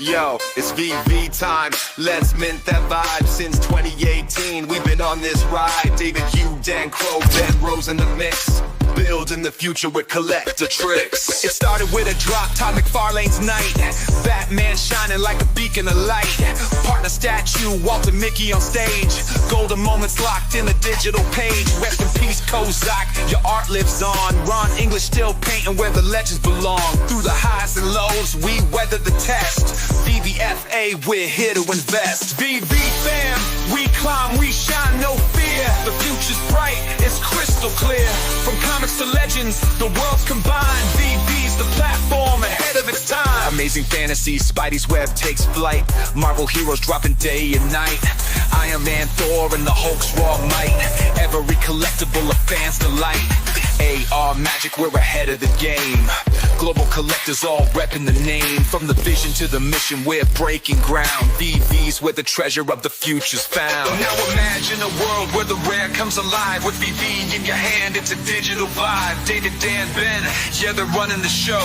Yo, it's VV time. Let's mint that vibe. Since 2018, we've been on this ride. David Hugh, Dan Crow, Ben Rose in the mix. Building the future with collector tricks. It started with a drop, Todd McFarlane's night. Batman shining like a beacon of light. Partner statue, Walter Mickey on stage. Golden moments locked in the digital page. Rest in peace, Kozak, your art lives on. Ron English still painting where the legends belong. Through the highs and lows, we weather the test. VVFA, we're here to invest. VV fam, we climb, we shine, no fear. The future's bright, it's crystal clear. From comics to legends, the world's combined. VV's the platform ahead of its time. Amazing fantasy, Spidey's web takes flight. Marvel heroes dropping day and night. Iron Man, Thor, and the Hulk's raw might. Every collectible a fan's delight. AR magic, we're ahead of the game. Global collectors all repping the name. From the vision to the mission, we're breaking ground. VV's where the treasure of the future's found. Now imagine a world where the rare comes alive. With VV in your hand, it's a digital vibe. David, Dan, Ben, yeah, they're running the show.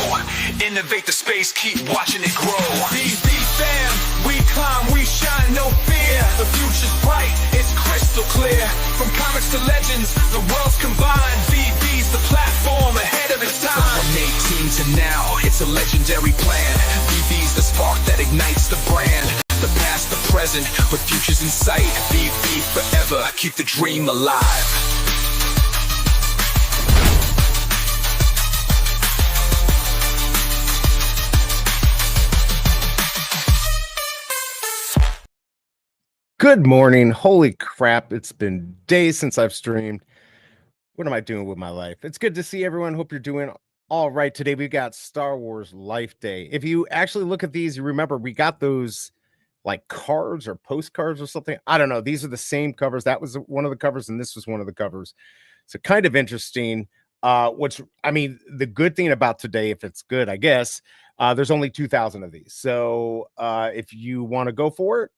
Innovate the space, keep watching it grow. VV fam, we climb, we shine, no fear. The future's bright, it's crystal clear. From comics to legends, the world's combined. VV's the platform ahead of its time. From 18 to now, it's a legendary plan. VV's the spark that ignites the brand. The past, the present, with futures in sight. VV forever, keep the dream alive. Good morning. Holy crap. It's been days since I've streamed. What am I doing with my life? It's good to see everyone. Hope you're doing all right. Today we've got Star Wars Life Day. If you actually look at these, you remember we got those like cards or postcards or something. I don't know. These are the same covers. That was one of the covers and this was one of the covers. So kind of interesting. The good thing about today, if it's good, I guess, there's only 2,000 of these. So if you want to go for it,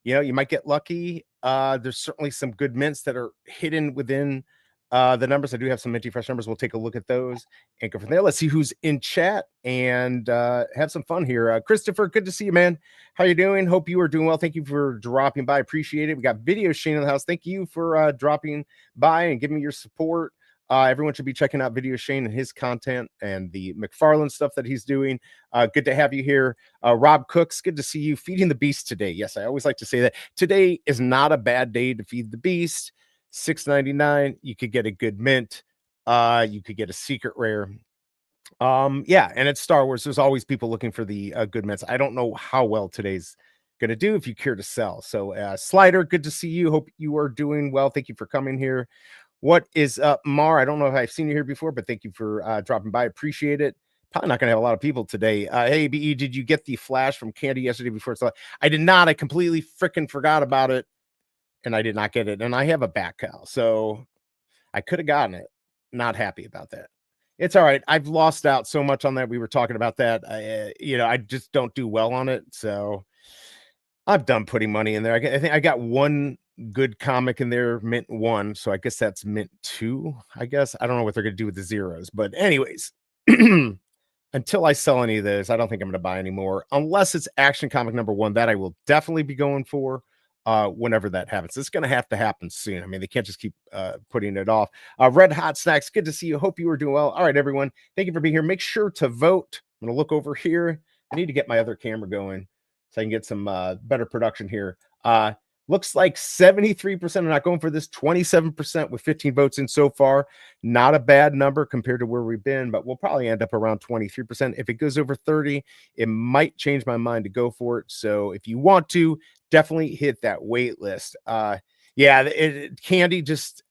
you might get lucky. There's certainly some good mints that are hidden within the numbers. I do have some minty fresh numbers. We'll take a look at those and go from there. Let's see who's in chat and have some fun here. Christopher, good to see you, man. How you doing? Hope you are doing well. Thank you for dropping by. Appreciate it. We got Video Shane in the house. Thank you for dropping by and giving me your support. Everyone should be checking out Video Shane and his content and the McFarlane stuff that he's doing. Good to have you here. Rob Cooks, good to see you. Feeding the beast today. Yes, I always like to say that. Today is not a bad day to feed the beast. $6.99. You could get a good mint. You could get a secret rare. And it's Star Wars. There's always people looking for the good mints. I don't know how well today's going to do if you care to sell. So Slider, good to see you. Hope you are doing well. Thank you for coming here. What is up, Mar? I don't know if I've seen you here before, but thank you for dropping by. Appreciate it. Probably not going to have a lot of people today. Hey, BE, did you get the flash from Candy yesterday before it's I did not. I completely freaking forgot about it, and I did not get it. And I have a back cow, so I could have gotten it. Not happy about that. It's all right. I've lost out so much on that. We were talking about that. I just don't do well on it, so I'm done putting money in there. I think I got one good comic in there, mint 1, so I guess that's mint 2. I guess I don't know what they're gonna do with the zeros, but anyways, until I sell any of those, I don't think I'm gonna buy any more unless it's action comic number 1. That I will definitely be going for whenever that happens. It's gonna have to happen soon. I mean, they can't just keep putting it off. Red Hot Snacks, good to see you. Hope you are doing well. All right, everyone, thank you for being here. Make sure to vote. I'm gonna look over here. I need to get my other camera going so I can get some better production here. Looks like 73% are not going for this, 27% with 15 votes in so far. Not a bad number compared to where we've been, but we'll probably end up around 23%. If it goes over 30, it might change my mind to go for it. So if you want to, definitely hit that wait list. Candy just,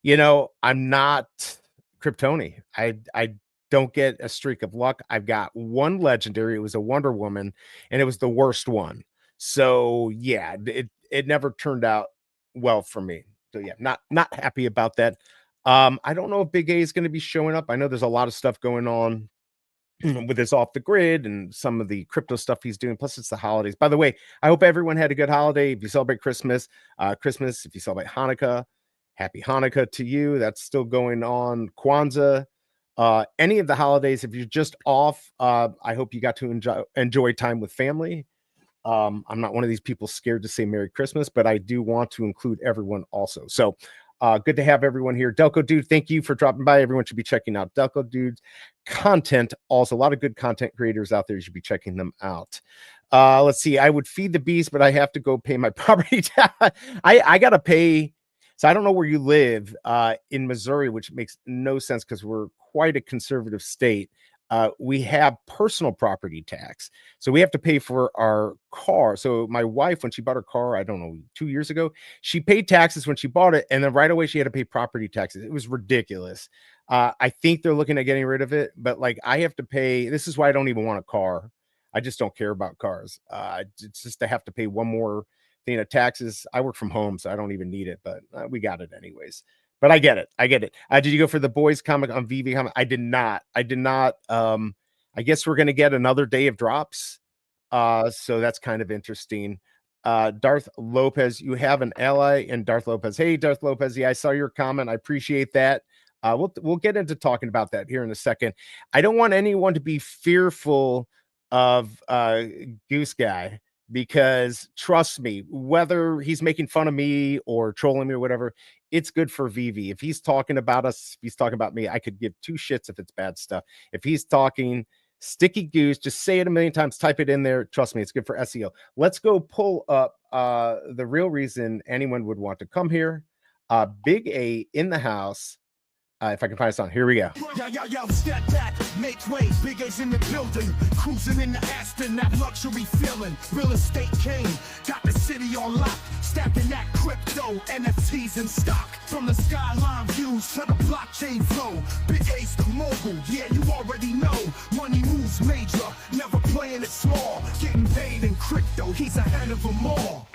I'm not Kryptoni. I don't get a streak of luck. I've got one legendary. It was a Wonder Woman, and it was the worst one. So yeah, it never turned out well for me. So yeah, not happy about that. I don't know if BigA is going to be showing up. I know there's a lot of stuff going on with this off the grid and some of the crypto stuff he's doing. Plus it's the holidays. By the way, I hope everyone had a good holiday. If you celebrate Christmas, if you celebrate Hanukkah, happy Hanukkah to you. That's still going on. Kwanzaa. Any of the holidays, if you're just off, I hope you got to enjoy time with family. I'm not one of these people scared to say Merry Christmas, but I do want to include everyone also. So good to have everyone here. Delco Dude, thank you for dropping by. Everyone should be checking out Delco Dude's content. Also, a lot of good content creators out there. You should be checking them out. Let's see. I would feed the beast, but I have to go pay my property tax. I got to pay. So I don't know where you live in Missouri, which makes no sense because we're quite a conservative state. We have personal property tax. So we have to pay for our car. So my wife, when she bought her car, I don't know, 2 years ago, she paid taxes when she bought it. And then right away, she had to pay property taxes. It was ridiculous. I think they're looking at getting rid of it, but like I have to pay. This is why I don't even want a car. I just don't care about cars. It's just to have to pay one more thing of taxes. I work from home, so I don't even need it, but we got it anyways. But I get it. I get it. Did you go for the boys comic on VV comic? I did not. I did not. I guess we're going to get another day of drops. So that's kind of interesting. Darth Lopez, you have an ally in Darth Lopez. Hey, Darth Lopez. Yeah, I saw your comment. I appreciate that. We'll get into talking about that here in a second. I don't want anyone to be fearful of Goose Guy, because trust me, whether he's making fun of me or trolling me or whatever, it's good for VV. If he's talking about us, if he's talking about me, I could give two shits if it's bad stuff. If he's talking Sticky Goose, just say it a million times, type it in there. Trust me, it's good for SEO. Let's go pull up the real reason anyone would want to come here. BigA in the house. If I can find a song, here we go. Yo, step back, make way, BigA's in the building, cruising in the Aston, that luxury feeling, real estate king, got the city on lock, stacking that crypto, NFTs in stock, from the skyline views to the blockchain flow, BigA's the mogul, yeah, you already know, money moves major, never playing it small, getting paid in crypto, he's ahead of them all.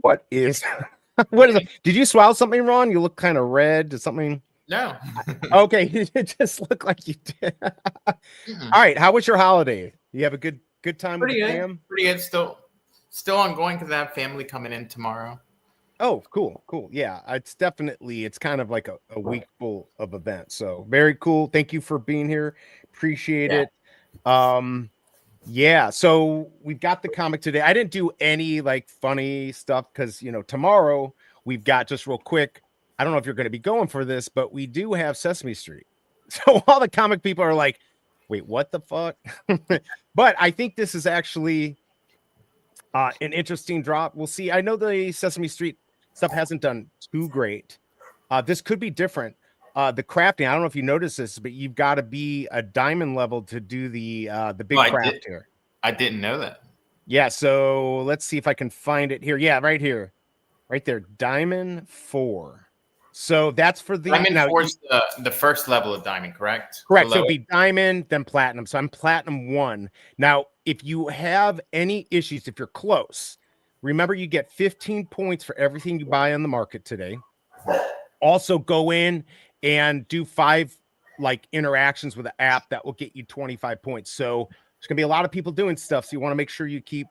What is what is it? Did you swallow something wrong? You look kind of red. Did something? No. Okay, it just looked like you did. All right, how was your holiday? You have a good time with the fam? Pretty good. Still ongoing because I have family coming in tomorrow. Oh, cool. Yeah, it's kind of like a week full of events. So very cool. Thank you for being here. Appreciate it. Yeah, so we've got the comic today. I didn't do any like funny stuff because tomorrow we've got, just real quick, I don't know if you're going to be going for this, but we do have Sesame Street. So all the comic people are like, wait, what the fuck? But I think this is actually an interesting drop. We'll see. I know the Sesame Street stuff hasn't done too great. This could be different. The crafting, I don't know if you noticed this, but you've got to be a diamond level to do the big craft here. I didn't know that. Yeah, so let's see if I can find it here. Yeah, right here. Right there. Diamond 4. So that's for the Diamond 4 is the first level of diamond, correct? Correct. So it'd be diamond, then platinum. So I'm platinum 1. Now, if you have any issues, if you're close, remember you get 15 points for everything you buy on the market today. Also go in and do 5 like interactions with the app that will get you 25 points. So there's gonna be a lot of people doing stuff. So you want to make sure you keep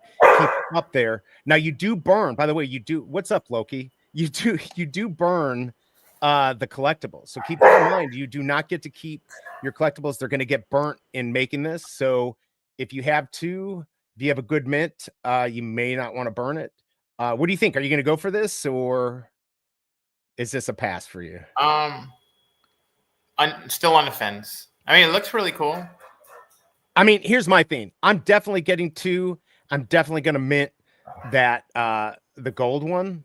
up there. Now you do burn, by the way, what's up, Loki? You do burn the collectibles. So keep that in mind. You do not get to keep your collectibles. They're gonna get burnt in making this. So if you have a good mint, you may not want to burn it. What do you think? Are you gonna go for this, or is this a pass for you? I'm still on the fence. I mean, it looks really cool. I mean, here's my thing. I'm definitely getting 2. I'm definitely going to mint that the gold one.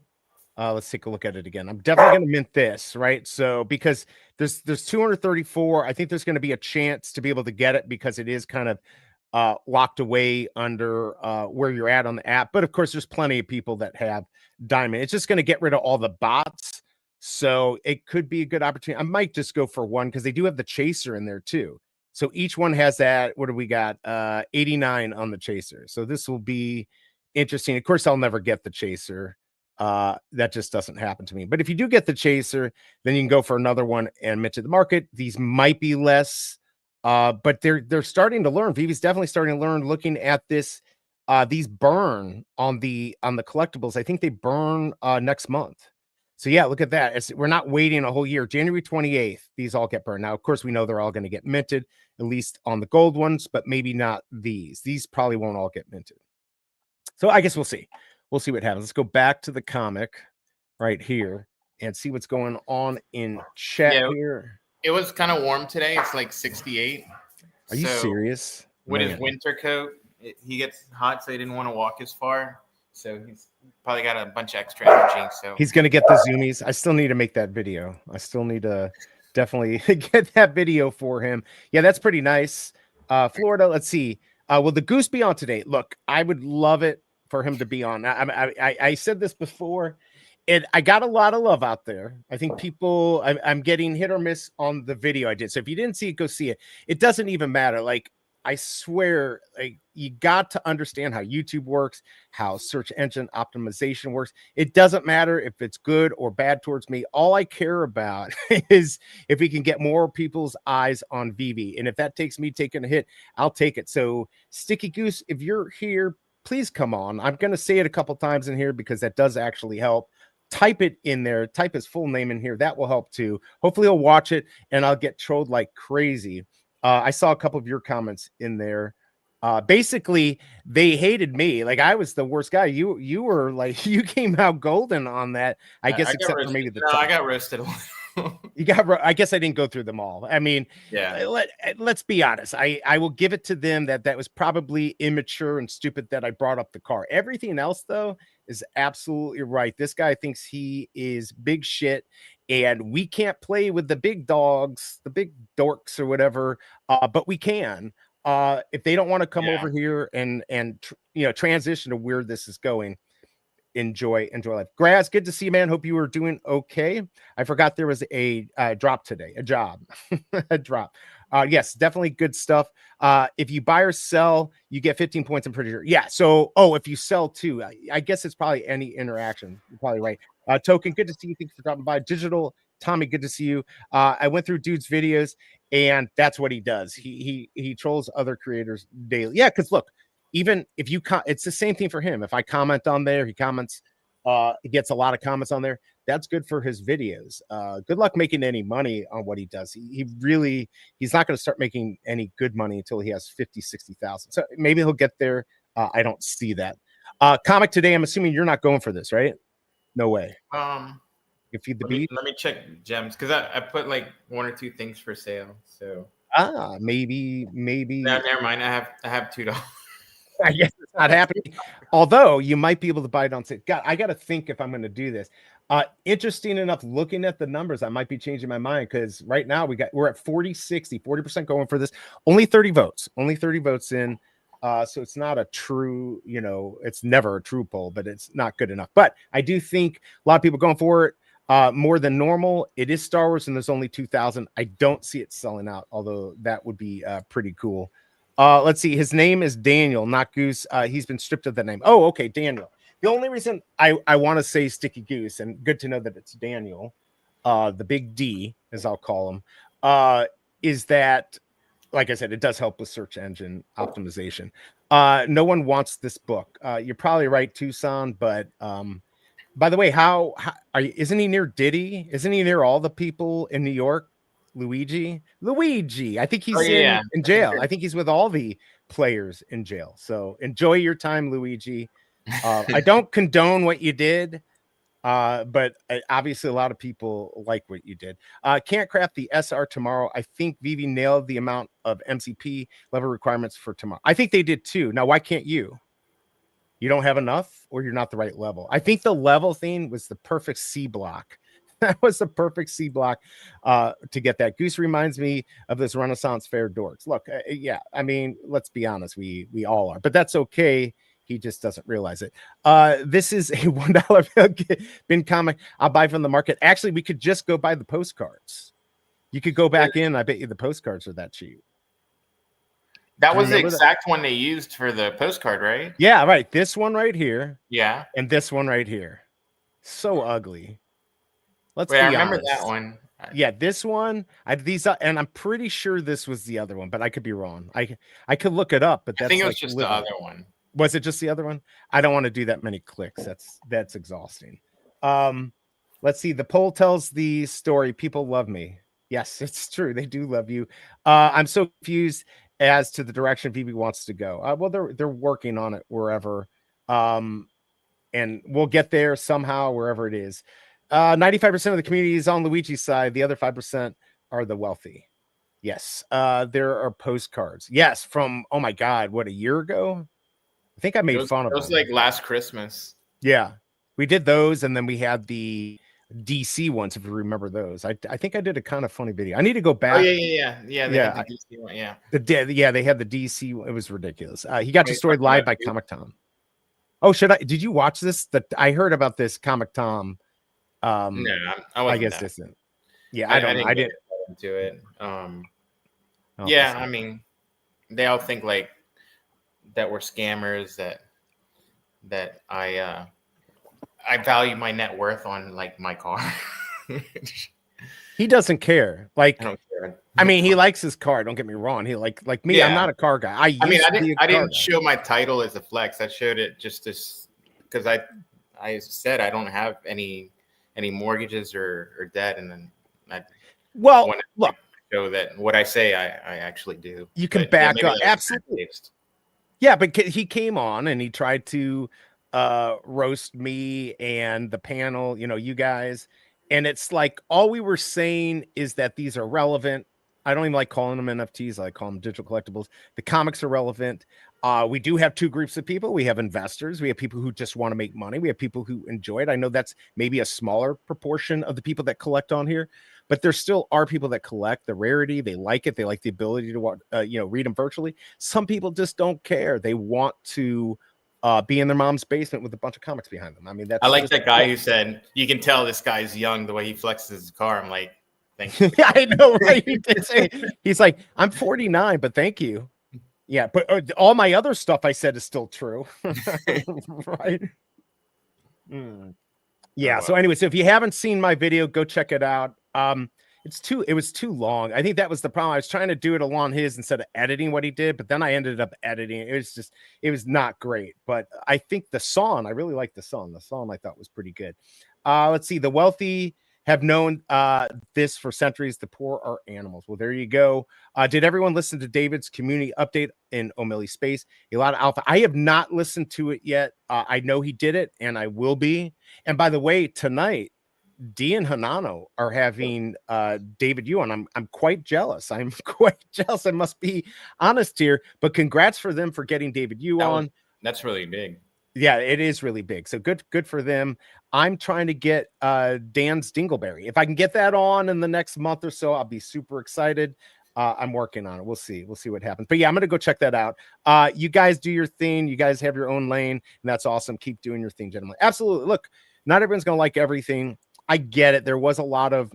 Let's take a look at it again. I'm definitely going to mint this, right? So because there's 234, I think there's going to be a chance to be able to get it because it is kind of locked away under where you're at on the app. But of course, there's plenty of people that have diamond. It's just going to get rid of all the bots. So it could be a good opportunity. I might just go for 1 because they do have the chaser in there too. So each one has that. What do we got? 89 on the chaser. So this will be interesting. Of course, I'll never get the chaser. That just doesn't happen to me. But if you do get the chaser, then you can go for another one and mint to the market. These might be less But they're starting to learn. Vivi's definitely starting to learn, looking at this. These burn on the collectibles. I think they burn next month. So yeah, look at that. We're not waiting a whole year. January 28th, these all get burned. Now, of course, we know they're all going to get minted, at least on the gold ones, but maybe not these. These probably won't all get minted. So I guess we'll see. We'll see what happens. Let's go back to the comic right here and see what's going on in chat here. It was kind of warm today. It's like 68. Are you serious? With his winter coat, he gets hot, so he didn't want to walk as far. So he's probably got a bunch of extra energy. So he's going to get the zoomies. I still need to make that video. I still need to definitely get that video for him. Yeah, that's pretty nice. Florida, let's see. Will the Goose be on today? Look, I would love it for him to be on. I said this before, and I got a lot of love out there. I think people, I'm getting hit or miss on the video I did. So if you didn't see it, go see it. It doesn't even matter. Like, I swear, like, you got to understand how YouTube works, how search engine optimization works. It doesn't matter if it's good or bad towards me. All I care about is if we can get more people's eyes on Vivi. And if that takes me taking a hit, I'll take it. So Sticky Goose, if you're here, please come on. I'm going to say it a couple times in here because that does actually help. Type it in there. Type his full name in here. That will help too. Hopefully he'll watch it and I'll get trolled like crazy. I saw a couple of your comments in there. Basically, they hated me. Like, I was the worst guy. You were like, you came out golden on that. I guess except for maybe the I got roasted. You got. I guess I didn't go through them all. I mean, yeah. Let's be honest. I will give it to them that was probably immature and stupid that I brought up the car. Everything else though is absolutely right. This guy thinks he is big shit. And we can't play with the big dogs, the big dorks or whatever, but we can. If they don't want to come over here and transition to where this is going, enjoy life. Graz, good to see you, man. Hope you were doing okay. I forgot there was a drop today, a job, a drop. Yes, definitely good stuff. If you buy or sell, you get 15 points. I'm pretty sure. Yeah. So, if you sell too, I guess it's probably any interaction. You're probably right. Token, good to see you. Thanks for dropping by. Digital Tommy, good to see you. I went through dude's videos, and that's what he does. He trolls other creators daily. Yeah, because look, even if you it's the same thing for him. If I comment on there, he comments. He gets a lot of comments on there. That's good for his videos. Good luck making any money on what he does. He's not going to start making any good money until he has 50, 60,000. So maybe he'll get there. I don't see that. Comic today, I'm assuming you're not going for this, right? No way. You feed the beat. Let me check gems because I put like one or two things for sale. So maybe. No, never mind. I have $2. I guess it's not happening. Although you might be able to buy it on sale. God, I got to think if I'm going to do this. Interesting enough, looking at the numbers, I might be changing my mind because right now we're at 40% going for this. Only 30 votes. Only 30 votes in. So it's not a true, it's never a true poll, but it's not good enough. But I do think a lot of people going for it more than normal. It is Star Wars and there's only 2,000. I don't see it selling out, although that would be pretty cool. Let's see. His name is Daniel, not Goose. He's been stripped of the name. Oh, okay, Daniel. The only reason I want to say Sticky Goose, and good to know that it's Daniel, the big D, as I'll call him, is that, like I said, it does help with search engine optimization. No one wants this book. You're probably right, Tucson, but by the way, isn't he near Diddy? Isn't he near all the people in New York? Luigi, I think he's in jail. I think he's with all the players in jail. So enjoy your time, Luigi. I don't condone what you did, but obviously a lot of people like what you did. Can't craft the SR tomorrow. I think Vivi nailed the amount of MCP level requirements for tomorrow. I think they did too. Now, why can't you? You don't have enough, or you're not the right level. I think the level thing was the perfect C block. That was the perfect C block to get that. Goose reminds me of this Renaissance fair dorks. Look, yeah, I mean, let's be honest, we all are, but that's okay. He just doesn't realize it. This is a $1 bin comic I'll buy from the market. Actually, we could just go buy the postcards. You could go back in. I bet you the postcards are that cheap. That was the exact one they used for the postcard, right? Yeah, right. This one right here. Yeah. And this one right here. So ugly. Let's Wait, be I remember honest. that one. Yeah, this one, these, and I'm pretty sure this was the other one, but I could be wrong. I could look it up, but I that's think it was like just literally, the other one. was it just the other one? I don't want to do that many clicks. That's exhausting. Um, let's see. The poll tells the story. People love me. Yes, it's true. They do love you. I'm so confused as to the direction VB wants to go. Well, they're working on it wherever. And we'll get there somehow wherever it is. 95% of the community is on Luigi's side. The other 5% are the wealthy. Yes. There are postcards. Yes, from, oh my God, what, a year ago? I think I made fun of It was them. like last Christmas. Yeah, we did those, and then we had the DC ones, if you remember those. I think I did a kind of funny video. I need to go back. Oh yeah. They had the DC one, yeah. They had the DC. It was ridiculous. He got destroyed talking live about by Comic Tom. Oh, did you watch this? I heard about this Comic Tom. No, I wasn't. I guess that. this isn't. Yeah, I don't know. I didn't get into it. Oh, Yeah, I mean, they all think like that we're scammers. That I value my net worth on like my car. He doesn't care. Like, I don't care. I mean, he likes his car. Don't get me wrong. He like me. Yeah. I'm not a car guy. I didn't show my title as a flex. I showed it just as because I said I don't have any mortgages or debt, and then I look, show that what I say I actually do. You can back up. Absolutely. Yeah, but he came on and he tried to roast me and the panel, you guys. And it's like all we were saying is that these are relevant. I don't even like calling them NFTs. I call them digital collectibles. The comics are relevant. We do have two groups of people. We have investors. We have people who just want to make money. We have people who enjoy it. I know that's maybe a smaller proportion of the people that collect on here, but there still are people that collect the rarity. They like it. They like the ability to read them virtually. Some people just don't care. They want to be in their mom's basement with a bunch of comics behind them. I mean, I like that guy who said, you can tell this guy's young the way he flexes his car. I'm like, thank you. Yeah, I know, right? He did say, he's like, I'm 49, but thank you. Yeah, but all my other stuff I said is still true. Right? Yeah, so anyway, so if you haven't seen my video, go check it out. It was too long. I think that was the problem. I was trying to do it along his instead of editing what he did, but then I ended up editing. It was not great. But I think I really liked the song. The song I thought was pretty good. Let's see. The wealthy have known this for centuries. The poor are animals. Well, there you go. Did everyone listen to David's community update in O'Malley Space? A lot of alpha. I have not listened to it yet. I know he did it, and I will be. And by the way, tonight, Dee and Hanano are having David Yu on. I'm quite jealous. I'm quite jealous. I must be honest here, but congrats for them for getting David Yu on. That's really big. Yeah, it is really big. So good for them. I'm trying to get Dan's Dingleberry. If I can get that on in the next month or so, I'll be super excited. I'm working on it. We'll see what happens. But yeah, I'm gonna go check that out. You guys do your thing. You guys have your own lane, and that's awesome. Keep doing your thing, gentlemen. Absolutely. Look, not everyone's gonna like everything. I get it. There was a lot of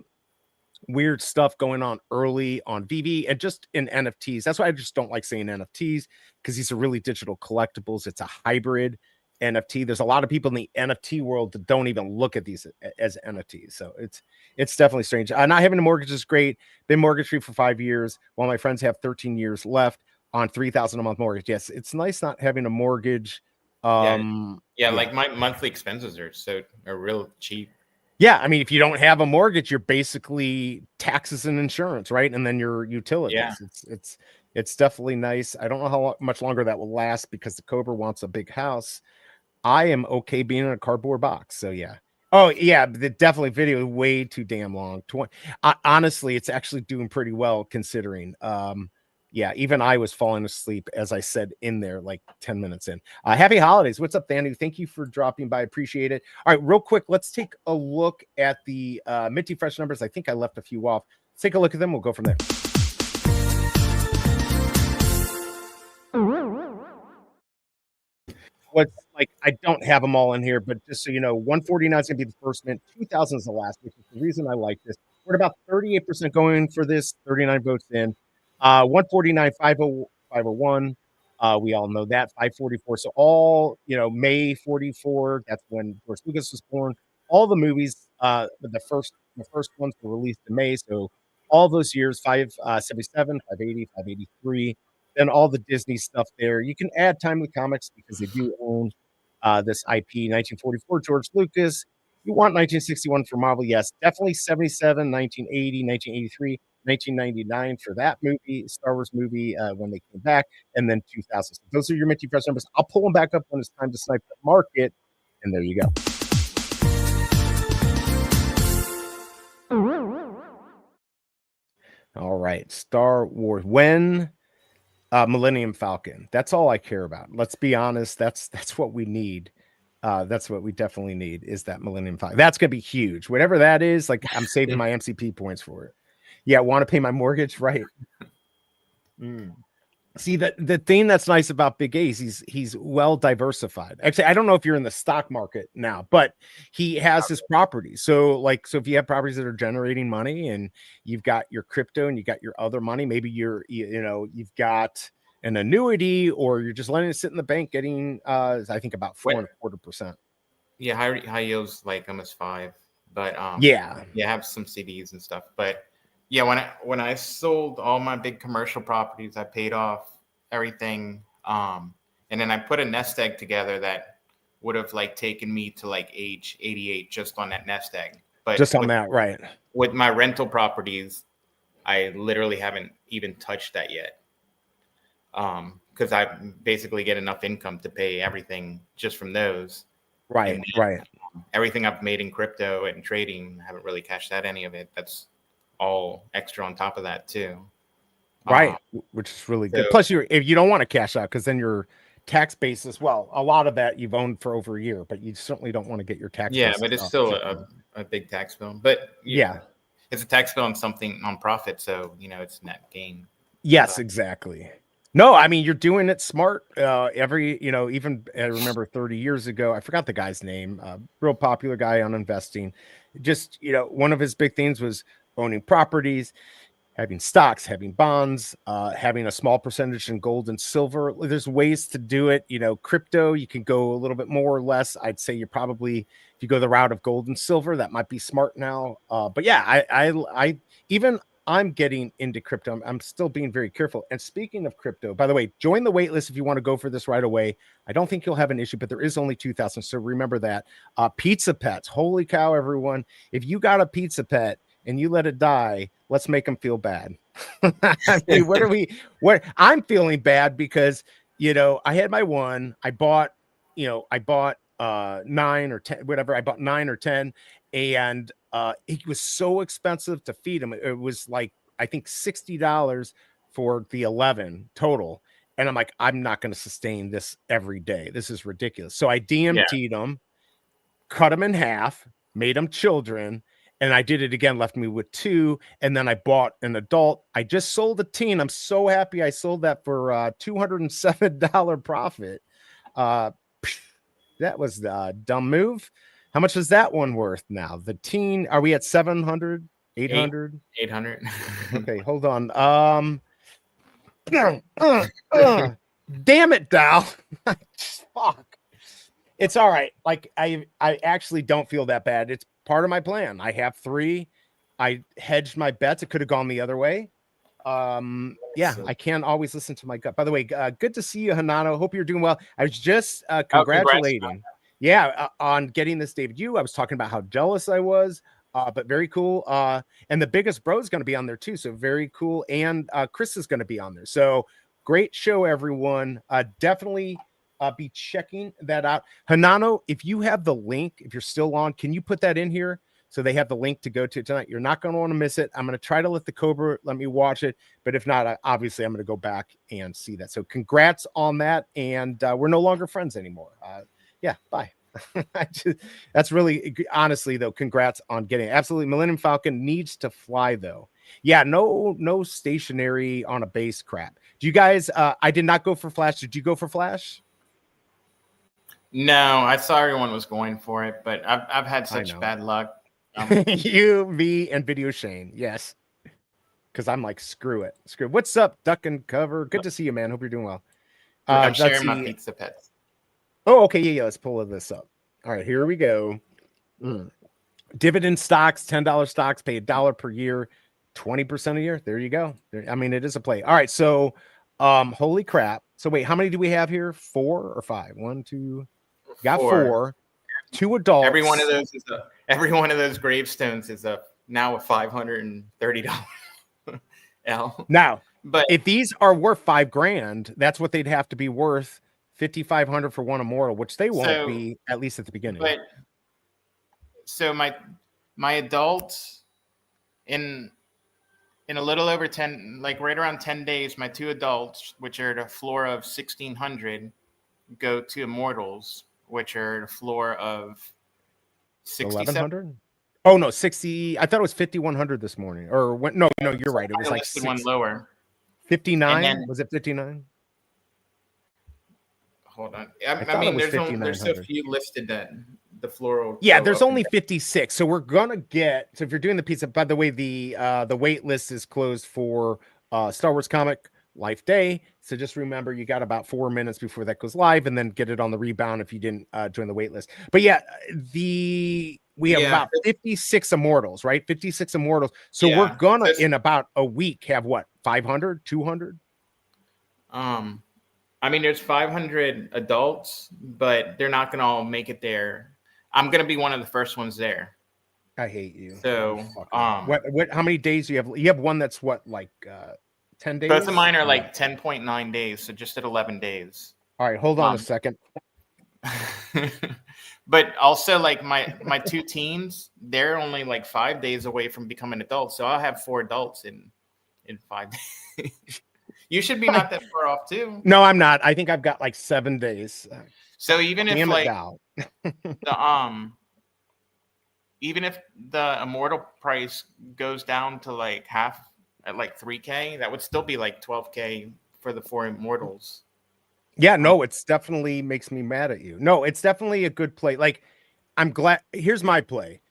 weird stuff going on early on VV and just in NFTs. That's why I just don't like saying NFTs, because these are really digital collectibles. It's a hybrid NFT. There's a lot of people in the NFT world that don't even look at these as NFTs. So it's definitely strange. Not having a mortgage is great. Been mortgage free for 5 years, while my friends have 13 years left on $3,000 a month mortgage. Yes, it's nice not having a mortgage. Like my monthly expenses are real cheap. Yeah, I mean, if you don't have a mortgage, you're basically taxes and insurance, right? And then your utilities. Yeah. It's definitely nice. I don't know how much longer that will last, because the Cobra wants a big house. I am okay being in a cardboard box. So yeah. Oh yeah, definitely video way too damn long. Honestly, it's actually doing pretty well considering. Yeah, even I was falling asleep, as I said in there, like 10 minutes in. Happy holidays. What's up, Danny? Thank you for dropping by. Appreciate it. All right, real quick, let's take a look at the Minty Fresh numbers. I think I left a few off. Let's take a look at them. We'll go from there. What's like, I don't have them all in here, but just so you know, 149 is going to be the first mint, 2000 is the last, which is the reason I like this. We're at about 38% going for this, 39 votes in. 149, 501. We all know that. 544. So all, May 44, that's when George Lucas was born. All the movies, the first The first ones were released in May, so all those years, 577, 580, 583, then all the Disney stuff there. You can add Timely Comics because they do own this IP. 1944, George Lucas. You want 1961 for Marvel? Yes, definitely 77, 1980, 1983, 1999 for that movie, Star Wars movie when they came back, and then 2000. So those are your Minty Press numbers. I'll pull them back up when it's time to snipe the market, and there you go. All right, Star Wars. When Millennium Falcon. That's all I care about. Let's be honest. That's what we need. That's what we definitely need is that Millennium Falcon. That's gonna be huge. Whatever that is, like I'm saving my MCP points for it. Yeah, want to pay my mortgage, right? See, the thing that's nice about BigA is he's well diversified. Actually, I don't know if you're in the stock market now, but he has his properties. So if you have properties that are generating money and you've got your crypto and you got your other money, maybe you've got an annuity or you're just letting it sit in the bank getting I think about 4.25%. Yeah, high yields like almost 5. But yeah, I have some CDs and stuff. But yeah, when I sold all my big commercial properties, I paid off everything. And then I put a nest egg together that would have like taken me to like age 88 just on that nest egg. But just on that, right? With my rental properties, I literally haven't even touched that yet. Because I basically get enough income to pay everything just from those. Right, right. Everything I've made in crypto and trading, I haven't really cashed out any of it. That's all extra on top of that too. Right, which is really good. Plus, if you don't want to cash out, because then your tax basis, well, a lot of that you've owned for over a year, but you certainly don't want to get your tax. Yeah, but it's still a big tax bill. But yeah, it's a tax bill on something on profit, so it's net gain. Yes, exactly. No, I mean, you're doing it smart. Even I remember 30 years ago, I forgot the guy's name, real popular guy on investing. Just, one of his big things was owning properties, having stocks, having bonds, having a small percentage in gold and silver. There's ways to do it. Crypto, you can go a little bit more or less. I'd say you're probably, if you go the route of gold and silver, that might be smart now. But yeah, I'm getting into crypto. I'm still being very careful. And speaking of crypto, by the way, join the waitlist if you want to go for this right away. I don't think you'll have an issue, but there is only 2,000. So remember that. Pizza pets. Holy cow, everyone. If you got a pizza pet and you let it die, let's make them feel bad. I mean, I'm feeling bad because, I had my one, I bought 9 or 10, whatever. I bought 9 or 10 and it was so expensive to feed them. It was like, I think $60 for the 11 total. And I'm like, I'm not going to sustain this every day. This is ridiculous. So I DMT'd them, cut them in half, made them children. And I did it again, left me with 2. And then I bought an adult. I just sold a teen. I'm so happy I sold that for $207 profit. That was the dumb move. How much is that one worth now? The teen, are we at 700, 800? 800. Okay, hold on. Damn it, Dal. Fuck. It's all right. Like I actually don't feel that bad. It's part of my plan. I have 3. I hedged my bets. It could have gone the other way. I can't always listen to my gut. By the way, good to see you, Hanano. Hope you're doing well. I was just congratulating. On getting this debut. I was talking about how jealous I was, but very cool. And the biggest bro is going to be on there too. So very cool. And Chris is going to be on there. So great show, everyone. Definitely be checking that out. Hanano, if you have the link, if you're still on, can you put that in here? So they have the link to go to tonight. You're not going to want to miss it. I'm going to try to let the Cobra let me watch it. But if not, obviously I'm going to go back and see that. So congrats on that. And we're no longer friends anymore. Bye. That's really, honestly though, congrats on getting it. Absolutely. Millennium Falcon needs to fly though. Yeah, no stationary on a base crap. Do you guys, I did not go for Flash. Did you go for Flash? No, I saw everyone was going for it, but I've had such bad luck. You, me, and Video Shane. Yes. Because I'm like, screw it. What's up, Duck and Cover? Good to see you, man. Hope you're doing well. I'm sharing my pizza pets. Oh, okay. Yeah. Let's pull this up. All right, here we go. Dividend stocks, $10 stocks, pay $1 per year, 20% a year. There you go. I mean, it is a play. All right. So, holy crap. So wait, how many do we have here? 4 or 5? 1, 2. Got 4. 2 adults. Every one of those gravestones is now a $530 L. Now, But if these are worth $5,000, that's what they'd have to be worth. 5,500 for one immortal, which they won't be, at least at the beginning. But so my adults in a little over 10, like right around 10 days, my 2 adults, which are at a floor of 1,600, go to immortals, which are at a floor of 1,100. Oh no, 60. I thought it was 5,100 this morning. Or when? No, you're right. It was like one lower. 59. Was it 59? Hold on. I mean, there's so few listed that the floral. Yeah, there's only 56. So we're gonna get. So if you're doing the pizza, by the way, the wait list is closed for Star Wars Comic Life Day. So just remember, you got about 4 minutes before that goes live, and then get it on the rebound if you didn't join the wait list. But yeah, we have about 56 immortals, right? 56 immortals. So we're gonna in about a week have what, 500, 200? I mean, there's 500 adults, but they're not gonna all make it there. I'm gonna be one of the first ones there. I hate you. So, what? How many days do you have? You have one that's what, like 10 days? Both of mine are like 10.9 days, so just at 11 days. All right, hold on a second. But also, like my 2 teens, they're only like 5 days away from becoming adults. So I'll have 4 adults in 5 days. You should be not that far off too. No, I'm not. I think I've got like 7 days. So even if even if the immortal price goes down to like half at like 3K, that would still be like 12K for the 4 immortals. Yeah, no, it's definitely makes me mad at you. No, it's definitely a good play. Like, I'm glad. Here's my play.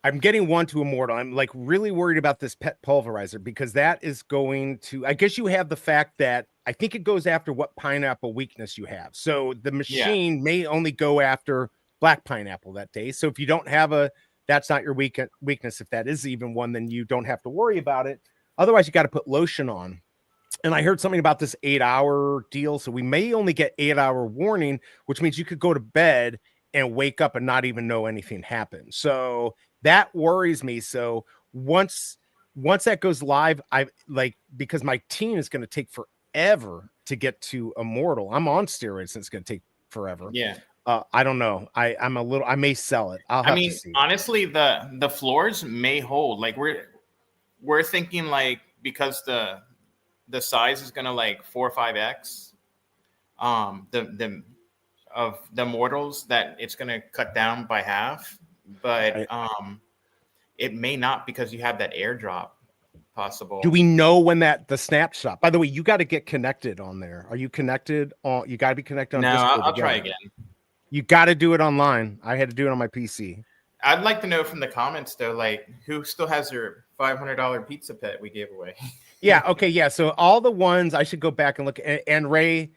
I'm getting 1 to immortal. I'm like really worried about this pet pulverizer because that is going to, I guess you have the fact that I think it goes after what pineapple weakness you have. So the machine may only go after black pineapple that day. So if you don't have that's not your weakness. If that is even one, then you don't have to worry about it. Otherwise, you got to put lotion on. And I heard something about this 8-hour deal. So we may only get 8-hour warning, which means you could go to bed and wake up and not even know anything happened. So that worries me. So once that goes live, because my team is going to take forever to get to immortal. I'm on steroids, and it's going to take forever. Yeah. I don't know. I may sell it. I mean, honestly, the floors may hold. Like we're thinking like, because the size is going to like 4 or 5x the immortals, that it's going to cut down by half. But it may not, because you have that airdrop possible. Do we know when the snapshot? By the way, you got to get connected on there. Are you connected? You got to be connected on Discord. I'll try again. You got to do it online. I had to do it on my PC. I'd like to know from the comments though, like who still has their $500 pizza pet we gave away. Yeah. Okay. Yeah. So all the ones, I should go back and look. And Ray,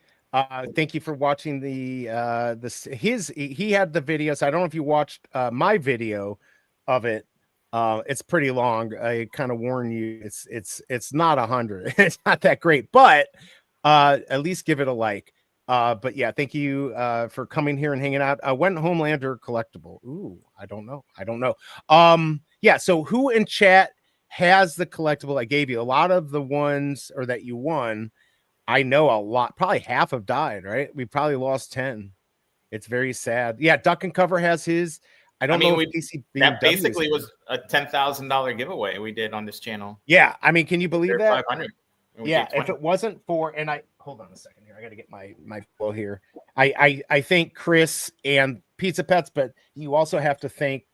thank you for watching he had the video. So I don't know if you watched my video of it. It's pretty long. I kind of warn you, it's not 100. It's not that great, but at least give it a like. But yeah, thank you for coming here and hanging out. When Homelander collectible? Ooh, I don't know. Yeah. So who in chat has the collectible I gave you? A lot of the ones or that you won, I know a lot. Probably half have died. Right? We probably lost 10. It's very sad. Yeah, Duck and Cover has his. I know if PCB that basically was a $10,000 giveaway we did on this channel. Yeah, I mean, can you believe that? 500. Yeah, if it wasn't for, and hold on a second here, I got to get my flow here. I thank Chris and Pizza Pets, but you also have to thank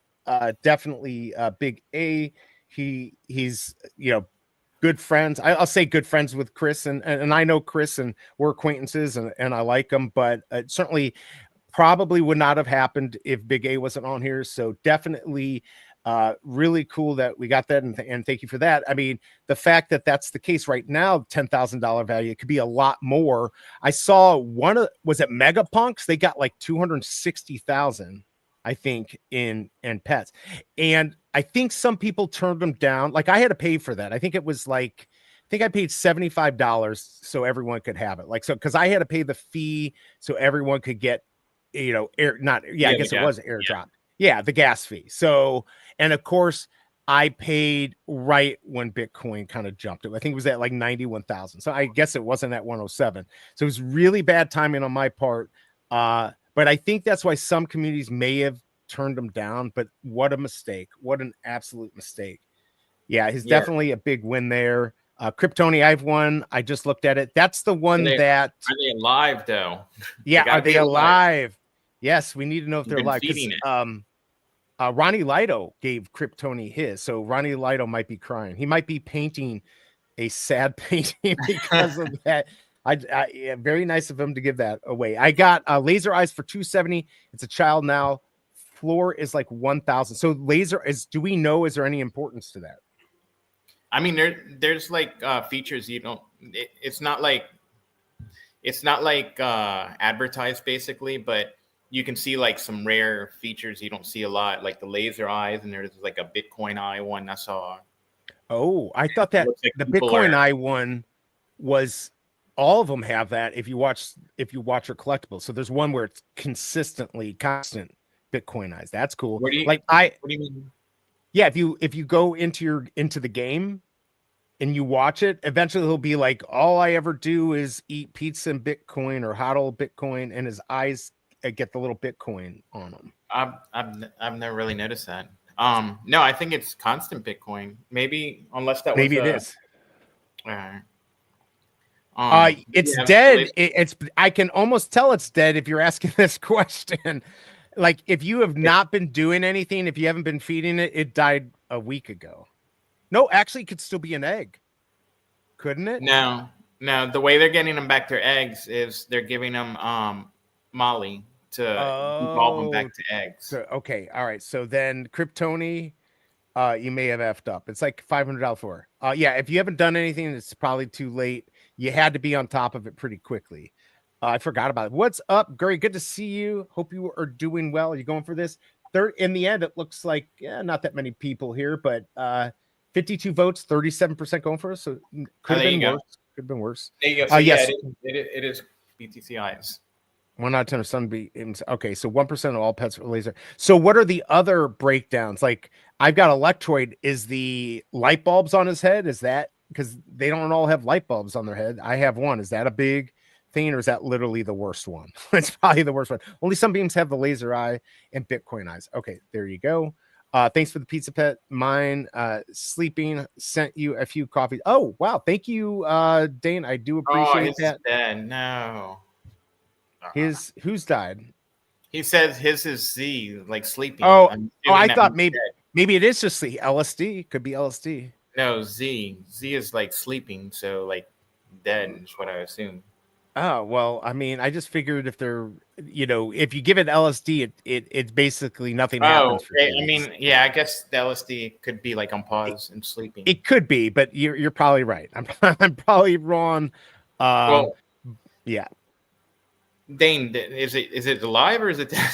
definitely BigA. He's good friends. I'll say good friends with Chris, and I know Chris, and we're acquaintances, and I like him, but certainly probably would not have happened if BigA wasn't on here. So definitely really cool that we got that, and thank you for that. I mean, the fact that that's the case right now, $10,000 value, it could be a lot more. I saw was it Megapunks? They got like 260,000. I think, in pets. And I think some people turned them down. Like I had to pay for that. I think it was like, I think I paid $75 so everyone could have it. Like, so, cause I had to pay the fee so everyone could get, I guess it was airdrop. Yeah, the gas fee. So, and of course, I paid right when Bitcoin kind of jumped. I think it was at like 91,000. So I guess it wasn't at 107. So it was really bad timing on my part. But I think that's why some communities may have turned them down. But what a mistake. What an absolute mistake. Yeah, he's definitely a big win there. Kryptoni, I've won. I just looked at it. That's the one that... Are they alive, though? Yeah, are they alive? Yes, we need to know if they're alive. Ronnie Lido gave Kryptoni his. So Ronnie Lido might be crying. He might be painting a sad painting because of that. Very nice of him to give that away. I got Laser Eyes for $270. It's a child now. Floor is like 1,000. So laser is, do we know, is there any importance to that? I mean, there's like features you don't, it's not like advertised basically, but you can see like some rare features you don't see a lot, like the laser eyes, and there's like a Bitcoin eye one I saw. Oh, I thought that like the Bitcoin eye one was, all of them have that if you watch your collectibles. So there's one where it's constant Bitcoin eyes. That's cool. What do you mean? Yeah, if you go into the game and you watch it, eventually he'll be like, all I ever do is eat pizza and Bitcoin or hodl Bitcoin, and his eyes get the little Bitcoin on them. I've never really noticed that. No, I think it's constant Bitcoin. Maybe, unless that maybe was it is. It's yeah, dead. It's I can almost tell it's dead if you're asking this question. Like if you have not been doing anything, if you haven't been feeding it, it died a week ago. No, actually, it could still be an egg, couldn't it? No. The way they're getting them back their eggs is they're giving them Molly to evolve them back to eggs. So, okay, all right. So then, Kryptoni, you may have effed up. It's like $500 for. Yeah, if you haven't done anything, it's probably too late. You had to be on top of it pretty quickly. I forgot about it. What's up, Gary? Good to see you. Hope you are doing well. Are you going for this? Third, in the end, it looks like not that many people here, but 52 votes, 37% going for us. So could have been worse. Could have been worse. There you go. So yes, it is BTCIs. 1 out of 10 of sunbeams. Okay, so 1% of all pets are laser. So what are the other breakdowns? Like I've got Electroid. Is the light bulbs on his head? Is that because they don't all have light bulbs on their head? I have one. Is that a big thing, or is that literally the worst one? It's probably the worst one. Only some beams have the laser eye and Bitcoin eyes. Okay, there you go. Thanks for the pizza pet. Mine sleeping sent you a few coffees. Oh wow, thank you, Dane. I do appreciate that. Dead. No. Who's died? He says his is Z, like sleeping. I thought maybe it is just the LSD. Could be LSD. No, Z is like sleeping, so like dead is what I assume. Oh, well, I mean, I just figured if they're, if you give it LSD, it's basically nothing happens. I mean, yeah, I guess the LSD could be like on pause and sleeping. It could be, but you're probably right. I'm probably wrong. Well, yeah. Dane, is it alive or is it dead?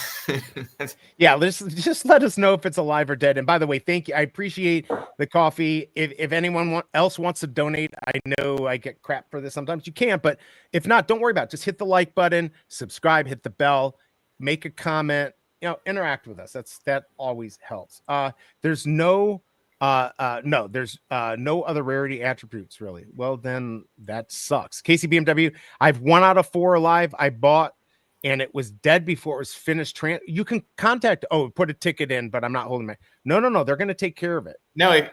Yeah, just let us know if it's alive or dead. And by the way, thank you. I appreciate the coffee. If anyone else wants to donate, I know I get crap for this sometimes. You can't, but if not, don't worry about it. Just hit the like button, subscribe, hit the bell, make a comment, interact with us. That always helps. There's no other rarity attributes really. Well, then that sucks. Casey BMW, I've 1 out of 4 alive. I bought and it was dead before it was finished. You can contact, put a ticket in, but I'm not holding my, no, they're going to take care of it. No,